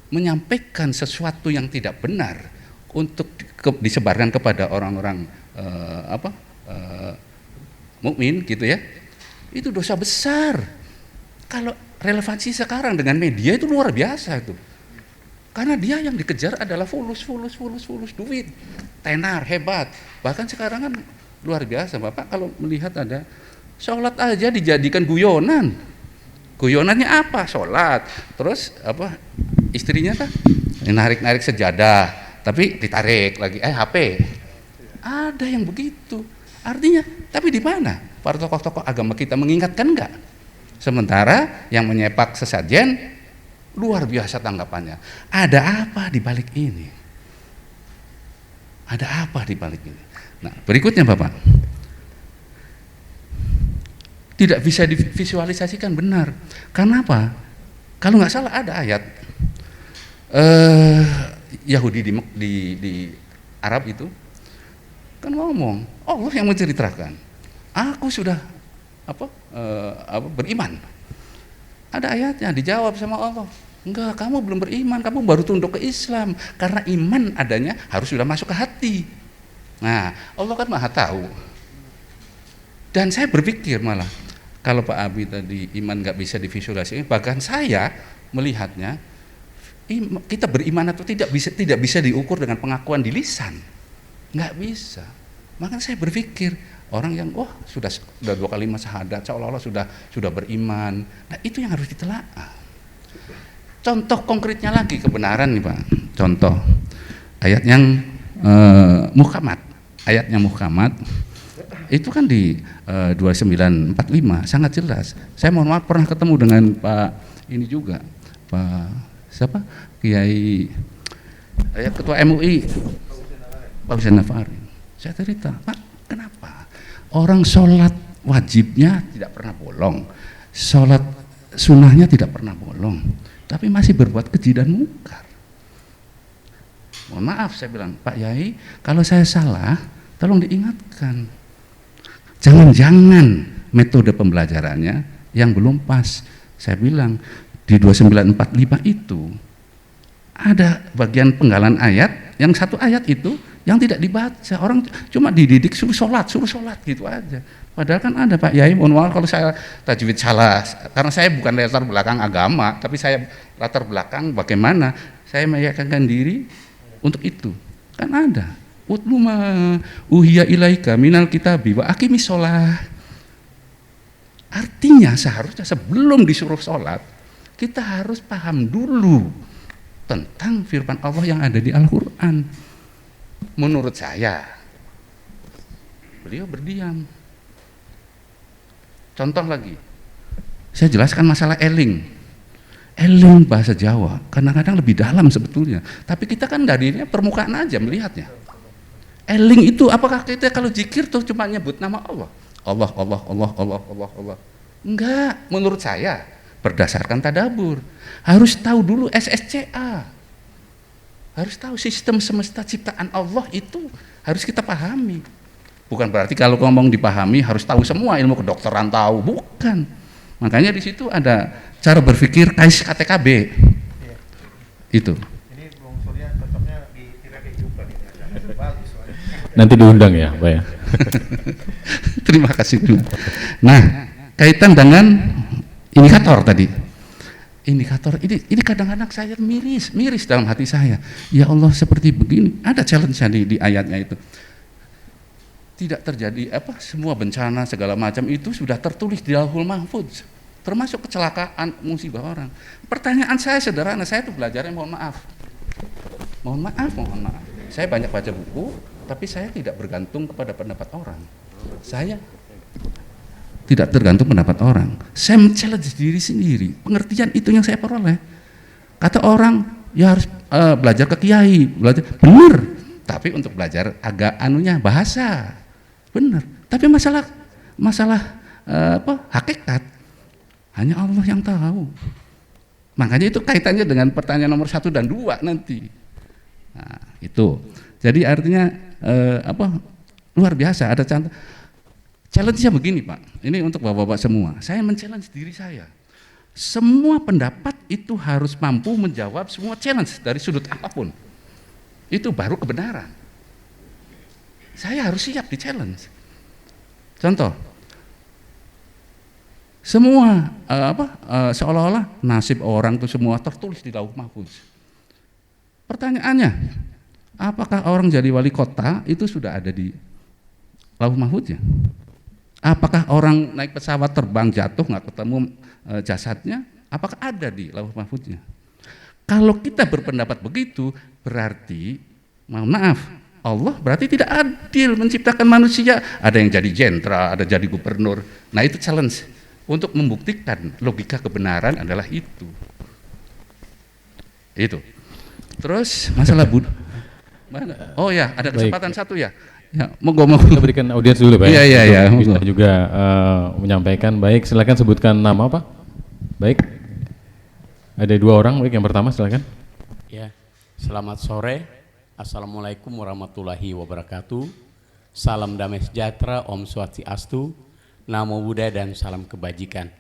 menyampaikan sesuatu yang tidak benar untuk disebarkan kepada orang-orang mukmin gitu ya, itu dosa besar. Kalau relevansi sekarang dengan media itu luar biasa itu, karena dia yang dikejar adalah fulus duit, tenar, hebat. Bahkan sekarang kan luar biasa, Bapak kalau melihat ada sholat aja dijadikan guyonan. Guyonannya apa? Sholat, terus apa, istrinya kan narik sejadah, tapi ditarik lagi, HP. Ada yang begitu. Artinya, tapi di mana para tokoh-tokoh agama kita mengingatkan enggak? Sementara yang menyepak sesajen luar biasa tanggapannya. Ada apa di balik ini? Ada apa di balik ini? Nah, berikutnya Bapak. Tidak bisa divisualisasikan benar. Karena apa? Kalau nggak salah ada ayat Yahudi di Arab itu kan ngomong, Allah yang menceritakan, aku sudah beriman. Ada ayatnya dijawab sama Allah, enggak, kamu belum beriman, kamu baru tunduk ke Islam, karena iman adanya harus sudah masuk ke hati. Nah, Allah kan maha tahu. Dan saya berpikir malah kalau Pak Abi tadi iman nggak bisa divisualisasi, bahkan saya melihatnya kita beriman atau tidak bisa diukur dengan pengakuan di lisan. Nggak bisa. Makanya saya berpikir orang yang sudah 2 kalimat syahadat seolah-olah sudah beriman. Nah, itu yang harus ditelaah. Contoh konkretnya lagi kebenaran nih Pak. Contoh ayat yang muhkamat. Ayatnya muhkamat itu kan di 2945 sangat jelas. Saya mohon maaf pernah ketemu dengan Pak ini juga, Pak siapa? Kiai Ketua MUI Pak Hussein Nafari. Saya cerita, Pak, kenapa orang sholat wajibnya tidak pernah bolong, sholat sunnahnya tidak pernah bolong, tapi masih berbuat keji dan mungkar? Mohon maaf, saya bilang, Pak Yai, kalau saya salah, tolong diingatkan. Jangan-jangan metode pembelajarannya yang belum pas. Saya bilang, di 2945 itu ada bagian penggalan ayat, yang satu ayat itu yang tidak dibaca, orang cuma dididik suruh sholat gitu aja. Padahal kan ada Pak Yai, mohon maaf kalau saya tajwid salah, karena saya bukan latar belakang agama, tapi saya latar belakang bagaimana saya meyakinkan diri untuk itu. Kan ada. Utlu ma uhiya ilaika minal kitabi wa aqimis sholat. Artinya seharusnya sebelum disuruh sholat, kita harus paham dulu tentang firman Allah yang ada di Al-Quran. Menurut saya, beliau berdiam. Contoh lagi, saya jelaskan masalah eling. Eling bahasa Jawa, kadang-kadang lebih dalam sebetulnya. Tapi kita kan darinya permukaan aja melihatnya. Eling itu apakah kita kalau zikir tuh cuma nyebut nama Allah? Allah, Allah, Allah, Allah, Allah, Allah. Enggak, menurut saya berdasarkan tadabur. Harus tahu dulu SSCA. Harus tahu sistem semesta ciptaan Allah itu harus kita pahami. Bukan berarti kalau ngomong dipahami harus tahu semua, ilmu kedokteran tahu, bukan. Makanya di situ ada cara berpikir KAIS KTKB. Itu. Ini Bung Surya cocoknya di Tira Kehidupan ini. Bagus. Nanti diundang ya, Pak ya. Terima kasih. Nah, kaitan dengan indikator tadi. Indikator ini kadang-kadang saya miris dalam hati saya. Ya Allah, seperti begini. Ada challenge di ayatnya itu. Tidak terjadi semua bencana segala macam itu sudah tertulis di Lauhul Mahfuz, termasuk kecelakaan, musibah orang. Pertanyaan saya sederhana, saya tuh belajarnya mohon maaf. Saya banyak baca buku, tapi saya tidak bergantung kepada pendapat orang. Saya tidak tergantung pendapat orang. Saya men-challenge diri sendiri. Pengertian itu yang saya peroleh. Kata orang, ya harus belajar ke kiai, belajar benar. Tapi untuk belajar agak bahasa. Benar, tapi masalah hakikat hanya Allah yang tahu. Makanya itu kaitannya dengan pertanyaan nomor 1 dan 2 nanti. Nah, itu. Jadi artinya luar biasa. Ada contoh. Challenge-nya begini, Pak. Ini untuk bapak-bapak semua. Saya men-challenge diri saya. Semua pendapat itu harus mampu menjawab semua challenge dari sudut apapun. Itu baru kebenaran. Saya harus siap di challenge. Contoh, semua seolah-olah nasib orang itu semua tertulis di Lauhul Mahfuz. Pertanyaannya, apakah orang jadi wali kota itu sudah ada di Lauhul Mahfuznya? Apakah orang naik pesawat terbang jatuh nggak ketemu jasadnya? Apakah ada di Lauhul Mahfuznya? Kalau kita berpendapat begitu, berarti mohon maaf, Allah berarti tidak adil menciptakan manusia. Ada yang jadi jenderal, ada jadi gubernur. Nah itu challenge untuk membuktikan logika kebenaran adalah itu. Itu. Terus masalah mana? Oh ya, ada kesempatan satu ya. Ya, monggo. Kita berikan audiens dulu, Pak. Iya. Bisa juga menyampaikan. Baik, silakan sebutkan nama, Pak. Baik. Ada 2 orang, baik, yang pertama silakan. Ya, selamat sore. Assalamualaikum warahmatullahi wabarakatuh. Salam damai sejahtera, Om Swastiastu, Namo Buddhaya dan salam kebajikan.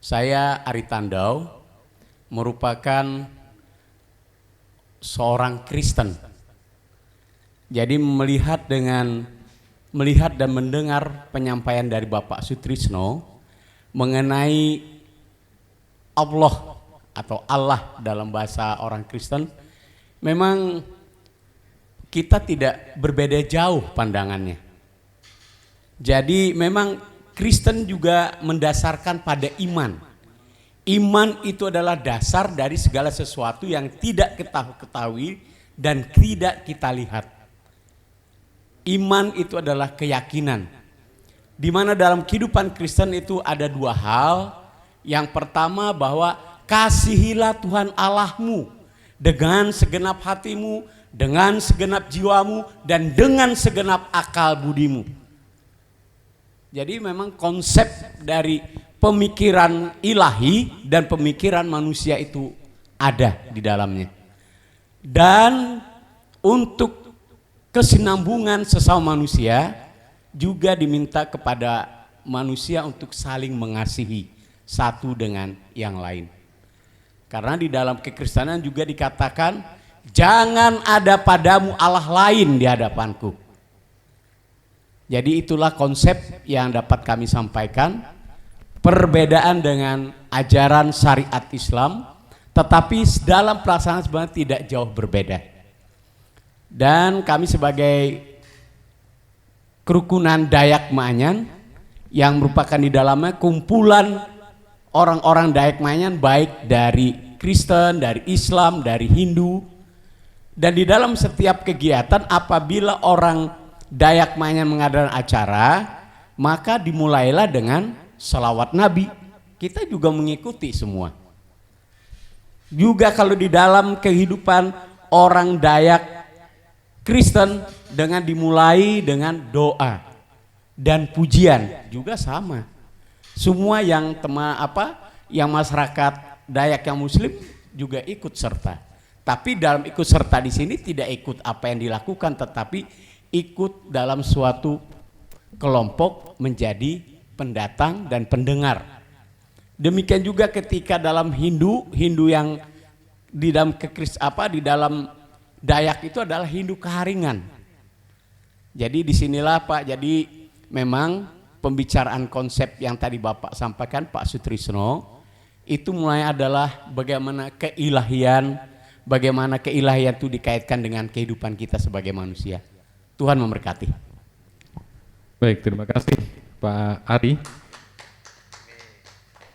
Saya Ari Tandau, merupakan seorang Kristen. Jadi melihat dan mendengar penyampaian dari Bapak Sutrisno mengenai Allah atau Allah dalam bahasa orang Kristen, memang kita tidak berbeda jauh pandangannya. Jadi memang Kristen juga mendasarkan pada iman. Iman itu adalah dasar dari segala sesuatu yang tidak kita ketahui dan tidak kita lihat. Iman itu adalah keyakinan. Di mana dalam kehidupan Kristen itu ada 2 hal. Yang pertama bahwa kasihilah Tuhan Allahmu dengan segenap hatimu, dengan segenap jiwamu, dan dengan segenap akal budimu. Jadi memang konsep dari pemikiran ilahi dan pemikiran manusia itu ada di dalamnya. Dan untuk kesinambungan sesama manusia juga diminta kepada manusia untuk saling mengasihi satu dengan yang lain. Karena di dalam kekristenan juga dikatakan, jangan ada padamu Allah lain di hadapanku. Jadi itulah konsep yang dapat kami sampaikan. Perbedaan dengan ajaran syariat Islam, tetapi dalam pelaksanaan sebenarnya tidak jauh berbeda. Dan kami sebagai kerukunan Dayak Ma'anyan yang merupakan di dalamnya kumpulan orang-orang Dayak Ma'anyan baik dari Kristen, dari Islam, dari Hindu. Dan di dalam setiap kegiatan apabila orang Dayak Ma'anyan mengadakan acara, maka dimulailah dengan salawat Nabi. Kita juga mengikuti semua. Juga kalau di dalam kehidupan orang Dayak Kristen dengan dimulai dengan doa dan pujian juga sama. Semua yang yang masyarakat Dayak yang Muslim juga ikut serta. Tapi dalam ikut serta di sini tidak ikut apa yang dilakukan, tetapi ikut dalam suatu kelompok menjadi pendatang dan pendengar. Demikian juga ketika dalam Hindu yang di dalam di dalam Dayak itu adalah Hindu keharingan. Jadi disinilah Pak, jadi memang pembicaraan konsep yang tadi Bapak sampaikan Pak Sutrisno itu mulai adalah bagaimana keilahian itu dikaitkan dengan kehidupan kita sebagai manusia. Tuhan memberkati. Baik, terima kasih Pak Ari.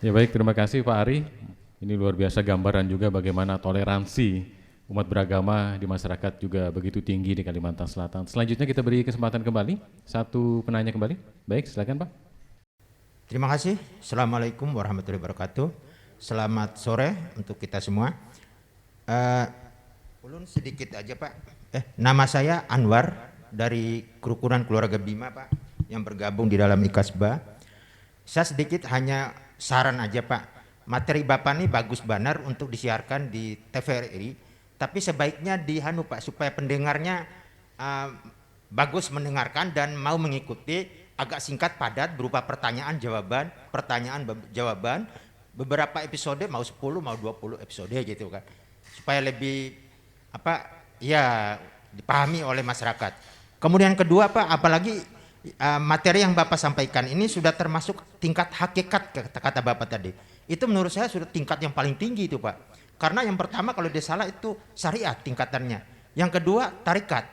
Ya baik, terima kasih Pak Ari. Ini luar biasa gambaran juga bagaimana toleransi umat beragama di masyarakat juga begitu tinggi di Kalimantan Selatan. Selanjutnya kita beri kesempatan kembali, satu penanya kembali. Baik, silakan Pak. Terima kasih. Assalamualaikum warahmatullahi wabarakatuh. Selamat sore untuk kita semua. Ulun sedikit aja Pak. Nama saya Anwar dari Kerukunan Keluarga Bima Pak, yang bergabung di dalam Ikasba. Saya sedikit hanya saran aja Pak. Materi Bapak ini bagus benar untuk disiarkan di TVRI, tapi sebaiknya dihanu Pak, supaya pendengarnya bagus mendengarkan dan mau mengikuti, agak singkat padat berupa pertanyaan jawaban, beberapa episode mau 10 mau 20 episode gitu kan, supaya lebih dipahami oleh masyarakat. Kemudian kedua Pak, apalagi materi yang Bapak sampaikan ini sudah termasuk tingkat hakikat kata Bapak tadi. Itu menurut saya sudah tingkat yang paling tinggi itu Pak. Karena yang pertama kalau dia salah itu syariat tingkatannya. Yang kedua tarikat.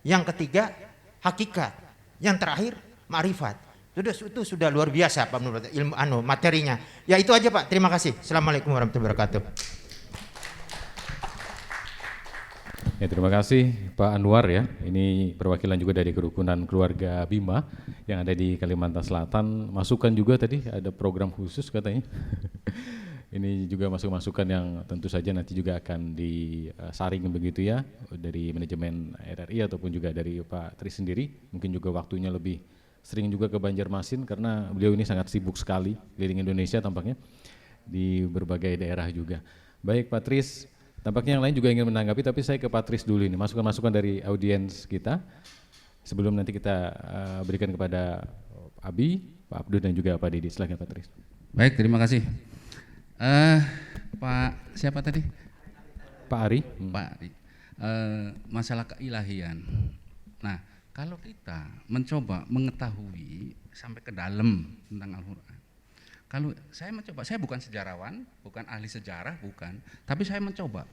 Yang ketiga hakikat. Yang terakhir ma'rifat. Itu sudah luar biasa Pak menurut ilmu materinya. Ya itu aja Pak. Terima kasih. Assalamualaikum warahmatullahi wabarakatuh. Ya, terima kasih Pak Anwar ya. Ini perwakilan juga dari Kerukunan Keluarga Bima yang ada di Kalimantan Selatan. Masukan juga tadi ada program khusus katanya. Ini juga masukan yang tentu saja nanti juga akan disaring begitu ya dari manajemen RRI ataupun juga dari Pak Tris sendiri. Mungkin juga waktunya lebih sering juga ke Banjarmasin karena beliau ini sangat sibuk sekali keliling Indonesia tampaknya di berbagai daerah juga. Baik Pak Tris, tampaknya yang lain juga ingin menanggapi, tapi saya ke Pak Tris dulu ini, masukan-masukan dari audiens kita sebelum nanti kita berikan kepada Abi, Pak Abdul dan juga Pak Didi. Silakan Pak Tris. Baik, terima kasih. Pak siapa tadi? Pak Ari. Pak Ari. Masalah keilahian. Nah, kalau kita mencoba mengetahui sampai ke dalam tentang Al-Quran, kalau saya mencoba, saya bukan sejarawan, bukan ahli sejarah, bukan, tapi saya mencoba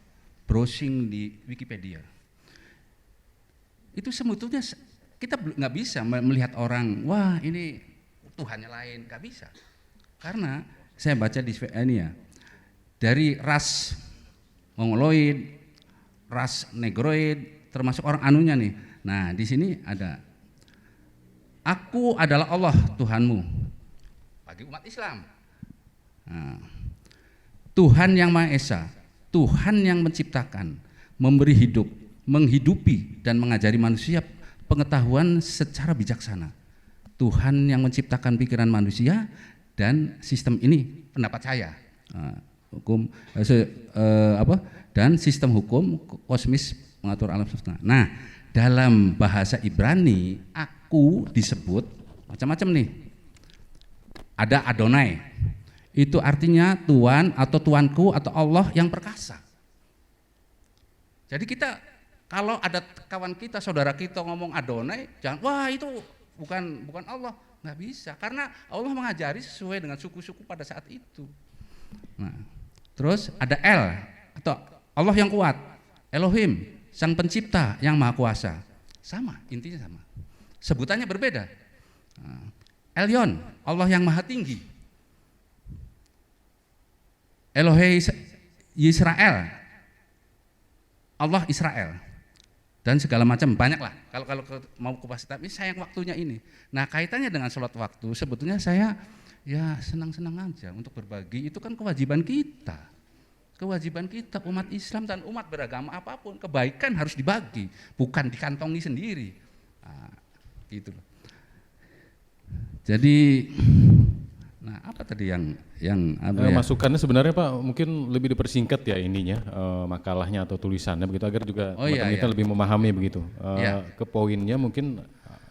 browsing di Wikipedia. Itu sebetulnya kita nggak bisa melihat orang, wah ini Tuhannya lain, nggak bisa. Karena saya baca di ini ya, dari ras Mongoloid, ras Negroid, termasuk orang anunya nih. Nah di sini ada, aku adalah Allah Tuhanmu. Bagi umat Islam, nah, Tuhan yang Maha Esa, Tuhan yang menciptakan, memberi hidup, menghidupi dan mengajari manusia pengetahuan secara bijaksana. Tuhan yang menciptakan pikiran manusia dan sistem ini pendapat saya, hukum dan sistem hukum kosmis mengatur alam semesta. Nah, dalam bahasa Ibrani, aku disebut macam-macam nih. Ada Adonai, itu artinya Tuhan atau Tuanku atau Allah yang perkasa. Jadi kita kalau ada kawan kita, saudara kita ngomong Adonai, jangan wah itu bukan Allah, nggak bisa. Karena Allah mengajari sesuai dengan suku-suku pada saat itu. Nah, terus ada El atau Allah yang kuat, Elohim, Sang Pencipta yang Maha Kuasa. Sama, intinya sama. Sebutannya berbeda. Elyon, Allah yang Maha Tinggi. Elohe Yisrael, Allah Israel. Dan segala macam, banyak lah. Kalau mau kupas, tapi sayang waktunya ini. Nah, kaitannya dengan sholat waktu, sebetulnya saya ya senang-senang aja untuk berbagi. Itu kan kewajiban kita. Kewajiban kita umat Islam dan umat beragama apapun, kebaikan harus dibagi, bukan dikantongi sendiri. Nah, gitu loh. Jadi, nah apa tadi yang apa ya? Masukannya sebenarnya Pak mungkin lebih dipersingkat ya ininya, makalahnya atau tulisannya begitu agar juga teman-teman kita lebih memahami begitu. Ke poinnya mungkin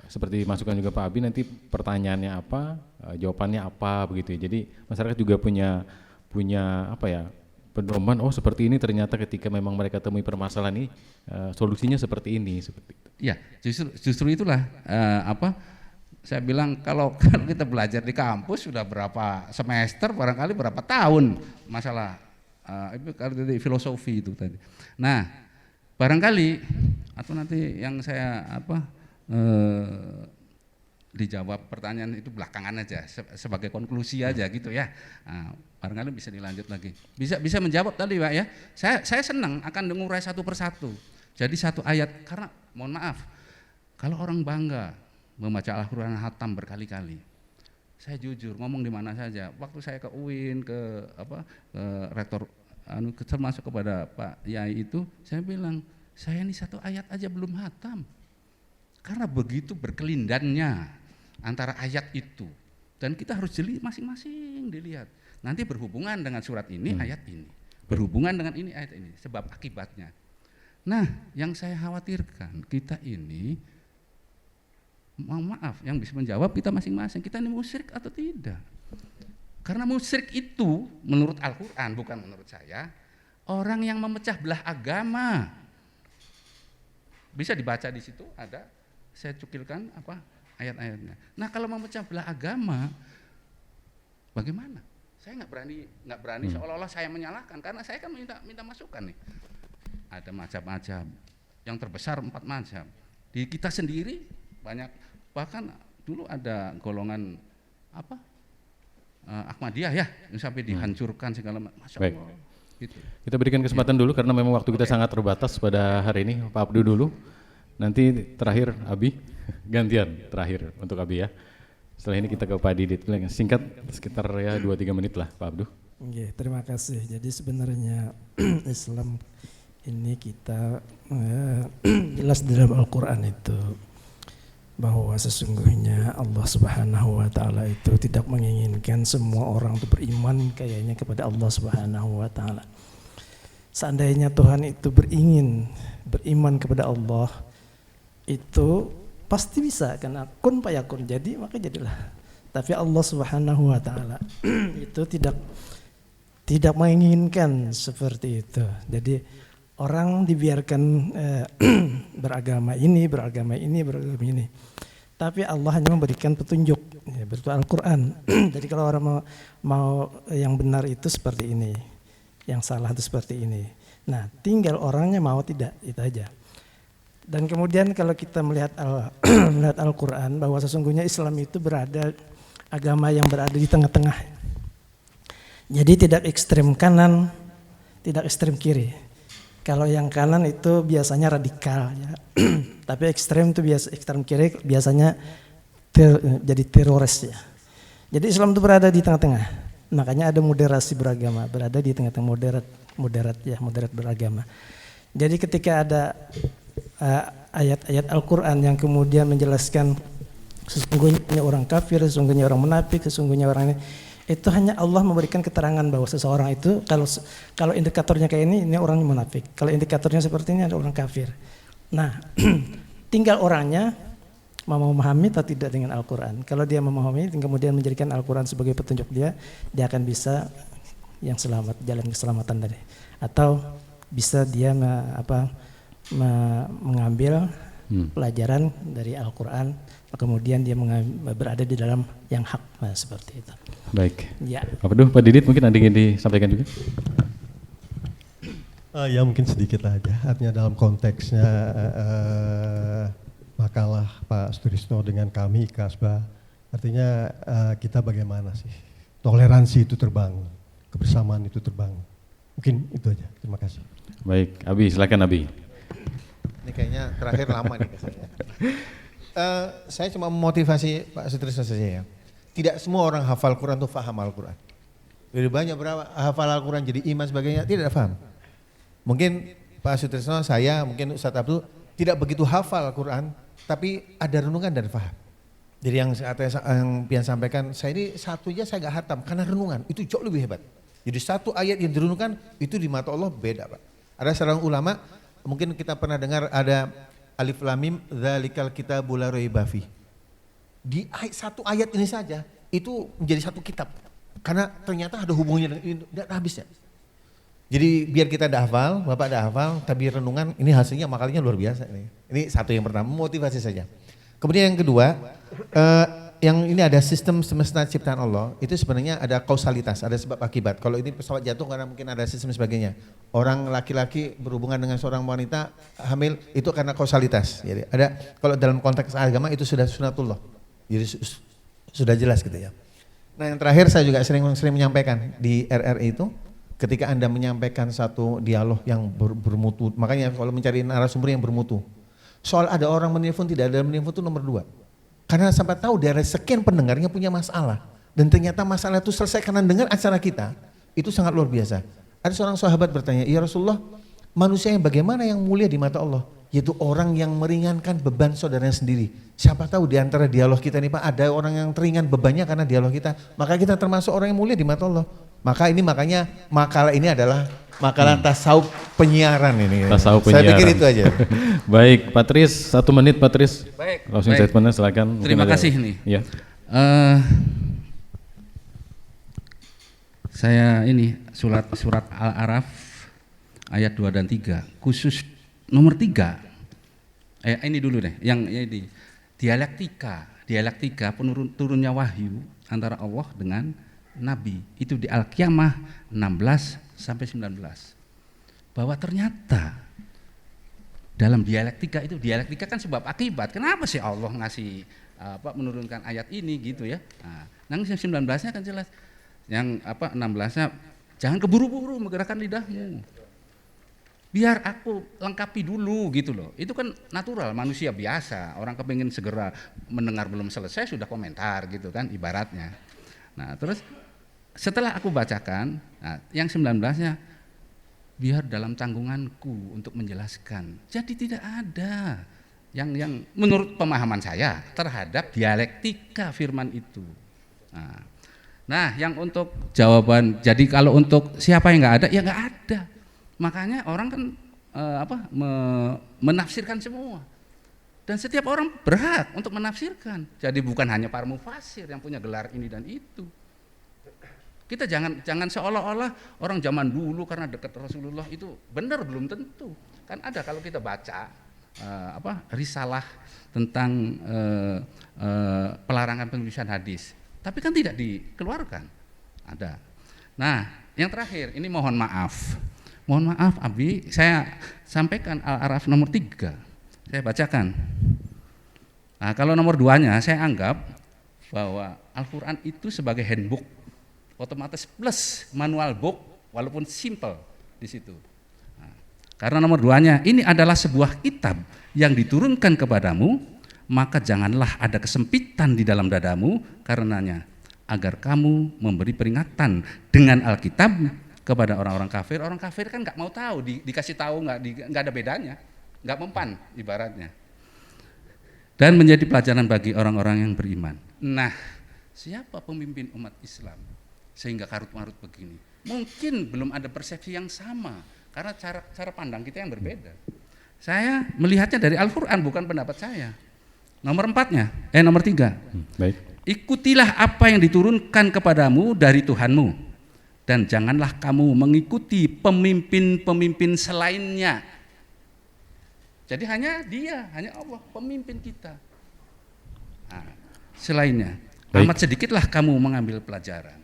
seperti masukan juga Pak Abi, nanti pertanyaannya apa, jawabannya apa begitu ya. Jadi masyarakat juga punya apa ya, pedoman, oh seperti ini ternyata ketika memang mereka temui permasalahan ini solusinya seperti ini, seperti itu. Ya, justru itulah saya bilang kalau kita belajar di kampus sudah berapa semester, barangkali berapa tahun masalah itu kalau dari filosofi itu tadi. Nah, barangkali atau nanti yang saya dijawab pertanyaan itu belakangan aja sebagai konklusi aja gitu ya. Nah, barangkali bisa dilanjut lagi. Bisa menjawab tadi Pak ya. Saya senang akan mengurai satu persatu. Jadi satu ayat, karena mohon maaf kalau orang bangga membaca Al-Qur'an hatam berkali-kali. Saya jujur ngomong di mana saja. Waktu saya ke UIN, ke rektor termasuk kepada Pak Yai itu, saya bilang, saya ini satu ayat aja belum hatam. Karena begitu berkelindannya antara ayat itu, dan kita harus jeli masing-masing dilihat. Nanti berhubungan dengan surat ini, ayat ini, berhubungan dengan ini, ayat ini, sebab akibatnya. Nah, yang saya khawatirkan kita ini, mohon maaf, yang bisa menjawab kita masing-masing, kita ini musyrik atau tidak? Karena musyrik itu menurut Al-Quran, bukan menurut saya, orang yang memecah belah agama. Bisa dibaca di situ, ada. Saya cukilkan ayat-ayatnya. Nah, kalau memecah belah agama, bagaimana? Saya nggak berani seolah-olah saya menyalahkan, karena saya kan minta masukan nih. Ada macam-macam, yang terbesar 4 macam. Di kita sendiri banyak, bahkan dulu ada golongan Ahmadiyah ya, yang sampai dihancurkan segala macam. Masya Allah. Gitu. Kita berikan kesempatan dulu karena memang waktu kita sangat terbatas pada hari ini. Pak Abdu dulu. Nanti terakhir Abi, gantian terakhir untuk Abi ya. Setelah ini kita ke Pak Didit, singkat sekitar ya 2-3 menit lah Pak Abdu. Oke, terima kasih. Jadi sebenarnya Islam ini kita jelas di dalam Al-Quran itu bahwa sesungguhnya Allah Subhanahu wa Ta'ala itu tidak menginginkan semua orang itu beriman kayaknya kepada Allah Subhanahu wa Ta'ala. Seandainya Tuhan itu beriman kepada Allah, itu pasti bisa, karena kun payakun, jadi maka jadilah. Tapi Allah Subhanahu wa Ta'ala itu tidak menginginkan seperti itu. Jadi orang dibiarkan beragama ini. Tapi Allah hanya memberikan petunjuk, berupa Al-Quran. Jadi kalau orang mau yang benar itu seperti ini, yang salah itu seperti ini. Nah, tinggal orangnya mau tidak, itu aja. Dan kemudian kalau kita melihat Al-Quran, bahwa sesungguhnya Islam itu agama yang berada di tengah-tengah. Jadi tidak ekstrem kanan, tidak ekstrem kiri. Kalau yang kanan itu biasanya radikal, ya. Tapi ekstrem kiri biasanya jadi teroris ya. Jadi Islam itu berada di tengah-tengah. Makanya ada moderasi beragama, berada di tengah-tengah, moderat beragama. Jadi ketika ada ayat-ayat Al-Quran yang kemudian menjelaskan sesungguhnya orang kafir, sesungguhnya orang munafik, sesungguhnya orang ini, itu hanya Allah memberikan keterangan bahwa seseorang itu kalau indikatornya kayak ini orang munafik, kalau indikatornya seperti ini ada orang kafir. Nah, tinggal orangnya mau memahami atau tidak dengan Al-Quran. Kalau dia memahami, kemudian menjadikan Al-Quran sebagai petunjuk dia akan bisa yang selamat, jalan keselamatan tadi. Atau bisa dia mengambil pelajaran dari Al-Quran, kemudian dia berada di dalam yang hak, seperti itu. Baik. Ya. Pak Didit mungkin ada yang ingin disampaikan juga? Ya mungkin sedikit aja, artinya dalam konteksnya makalah Pak Sutrisno dengan kami Kasbah, artinya kita bagaimana sih toleransi itu terbangun, kebersamaan itu terbangun. Mungkin itu aja, terima kasih. Baik, Abi, silakan Abi. Ini kayaknya terakhir lama nih ke saya. Saya cuma memotivasi Pak Sutrisno saja ya. Tidak semua orang hafal Quran itu faham Al-Quran. Jadi banyak berapa hafal Al-Quran jadi imam sebagainya tidak paham. Mungkin Pak Sutrisno, saya, mungkin Ustadz Abdul tidak begitu hafal Al-Quran, tapi ada renungan dan paham. Jadi yang Pian sampaikan, saya ini satu aja saya gak hatam karena renungan, itu jauh lebih hebat. Jadi satu ayat yang direnungkan itu di mata Allah beda Pak. Ada seorang ulama, mungkin kita pernah dengar ada Alif Lam Mim dzalikal kitabul la raiba fi. Di satu ayat ini saja itu menjadi satu kitab. Karena ternyata ada hubungannya dengan ini, tidak habisnya. Jadi biar kita dah hafal, Bapak dah hafal, tapi renungan ini hasilnya makalnya luar biasa. Ini satu yang pertama, motivasi saja. Kemudian yang kedua, yang ini ada sistem semesta ciptaan Allah, itu sebenarnya ada kausalitas, ada sebab akibat. Kalau ini pesawat jatuh karena mungkin ada sistem sebagainya. Orang laki-laki berhubungan dengan seorang wanita hamil itu karena kausalitas. Jadi ada, kalau dalam konteks agama itu sudah sunatullah. Jadi sudah jelas gitu ya. Nah yang terakhir saya juga sering menyampaikan di RRI itu, ketika Anda menyampaikan satu dialog yang bermutu, makanya kalau mencari narasumber yang bermutu. Soal ada orang menelpon tidak ada menelpon itu nomor 2. Karena sampai tahu dari sekian pendengarnya punya masalah. Dan ternyata masalah itu selesai karena dengar acara kita, itu sangat luar biasa. Ada seorang sahabat bertanya, ya Rasulullah, manusia yang bagaimana yang mulia di mata Allah? Yaitu orang yang meringankan beban saudaranya sendiri. Siapa tahu di antara dialog kita nih Pak, ada orang yang teringan bebannya karena dialog kita. Maka kita termasuk orang yang mulia di mata Allah. Maka ini makanya makalah ini adalah makalah tasawuf penyiaran ini. Tasawuf penyiaran. Saya pikir itu aja. Baik, Patris, 1 menit Patris. Baik. Closing statement silakan. Terima kasih nih. Ya. Saya ini surat Al-Araf ayat 2 dan 3, khusus nomor 3. Ini dulu deh, yang ini dialektika turunnya wahyu antara Allah dengan Nabi itu di Al-Qiyamah 16 sampai 19. Bahwa ternyata dalam dialektika kan sebab akibat. Kenapa sih Allah ngasih menurunkan ayat ini gitu ya? Nah, yang 19-nya kan jelas. Yang 16-nya jangan keburu-buru menggerakkan lidahmu. Biar aku lengkapi dulu gitu loh. Itu kan natural, manusia biasa. Orang kepingin segera mendengar belum selesai sudah komentar gitu kan ibaratnya. Nah terus setelah aku bacakan, yang 19-nya biar dalam tanggunganku untuk menjelaskan. Jadi tidak ada yang menurut pemahaman saya terhadap dialektika firman itu. Nah yang untuk jawaban, jadi kalau untuk siapa yang nggak ada, ya nggak ada. Makanya orang kan menafsirkan semua. Dan setiap orang berhak untuk menafsirkan. Jadi bukan hanya para mufasir yang punya gelar ini dan itu. Kita jangan seolah-olah orang zaman dulu karena dekat Rasulullah itu benar, belum tentu. Kan ada kalau kita baca risalah tentang pelarangan penulisan hadis. Tapi kan tidak dikeluarkan. Ada. Nah, yang terakhir ini mohon maaf. Mohon maaf Abi, saya sampaikan Al-Araf nomor 3. Saya bacakan. Nah, kalau nomor 2-nya saya anggap bahwa Al-Qur'an itu sebagai handbook otomatis plus manual book walaupun simple di situ. Nah, karena nomor 2-nya ini adalah sebuah kitab yang diturunkan kepadamu, maka janganlah ada kesempitan di dalam dadamu karenanya, agar kamu memberi peringatan dengan Alkitab kepada orang-orang kafir. Orang kafir kan nggak mau tahu, dikasih tahu nggak ada bedanya, nggak mempan ibaratnya. Dan menjadi pelajaran bagi orang-orang yang beriman. Nah, siapa pemimpin umat Islam sehingga karut-marut begini? Mungkin belum ada persepsi yang sama karena cara pandang kita yang berbeda. Saya melihatnya dari Al-Qur'an, bukan pendapat saya. Nomor 3. Baik. Ikutilah apa yang diturunkan kepadamu dari Tuhanmu dan janganlah kamu mengikuti pemimpin-pemimpin selainnya. Jadi hanya Dia, hanya Allah pemimpin kita. Nah, selainnya. Baik. Amat sedikitlah kamu mengambil pelajaran.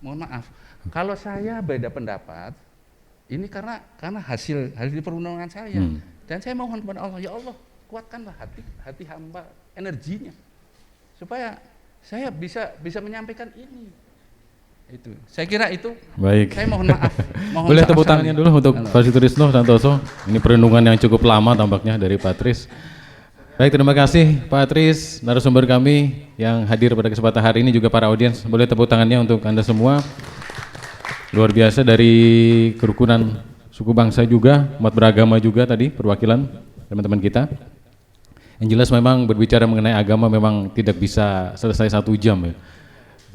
Mohon maaf, kalau saya beda pendapat, Ini karena hasil perundungan saya. Dan saya mohon kepada Allah, ya Allah, kuatkanlah hati hamba, energinya, supaya saya bisa menyampaikan ini. Itu, saya kira itu. Baik. Saya mohon maaf. Boleh tepuk tangannya dulu untuk Pak Sutrisno Santoso. Ini perundungan yang cukup lama tampaknya dari Pak Tris. Baik, terima kasih Pak Tris, narasumber kami yang hadir pada kesempatan hari ini, juga para audiens. Boleh tepuk tangannya untuk Anda semua. Luar biasa, dari kerukunan suku bangsa juga, umat beragama juga tadi, perwakilan teman-teman kita. Yang jelas memang berbicara mengenai agama memang tidak bisa selesai 1 jam ya.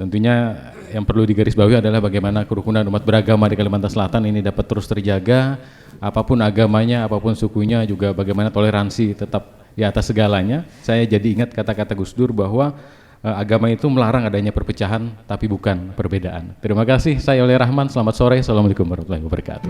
Tentunya yang perlu digarisbawahi adalah bagaimana kerukunan umat beragama di Kalimantan Selatan ini dapat terus terjaga, apapun agamanya, apapun sukunya, juga bagaimana toleransi tetap di atas segalanya. Saya jadi ingat kata-kata Gus Dur bahwa agama itu melarang adanya perpecahan tapi bukan perbedaan. Terima kasih, saya Oleh Rahman, selamat sore, assalamualaikum warahmatullahi wabarakatuh.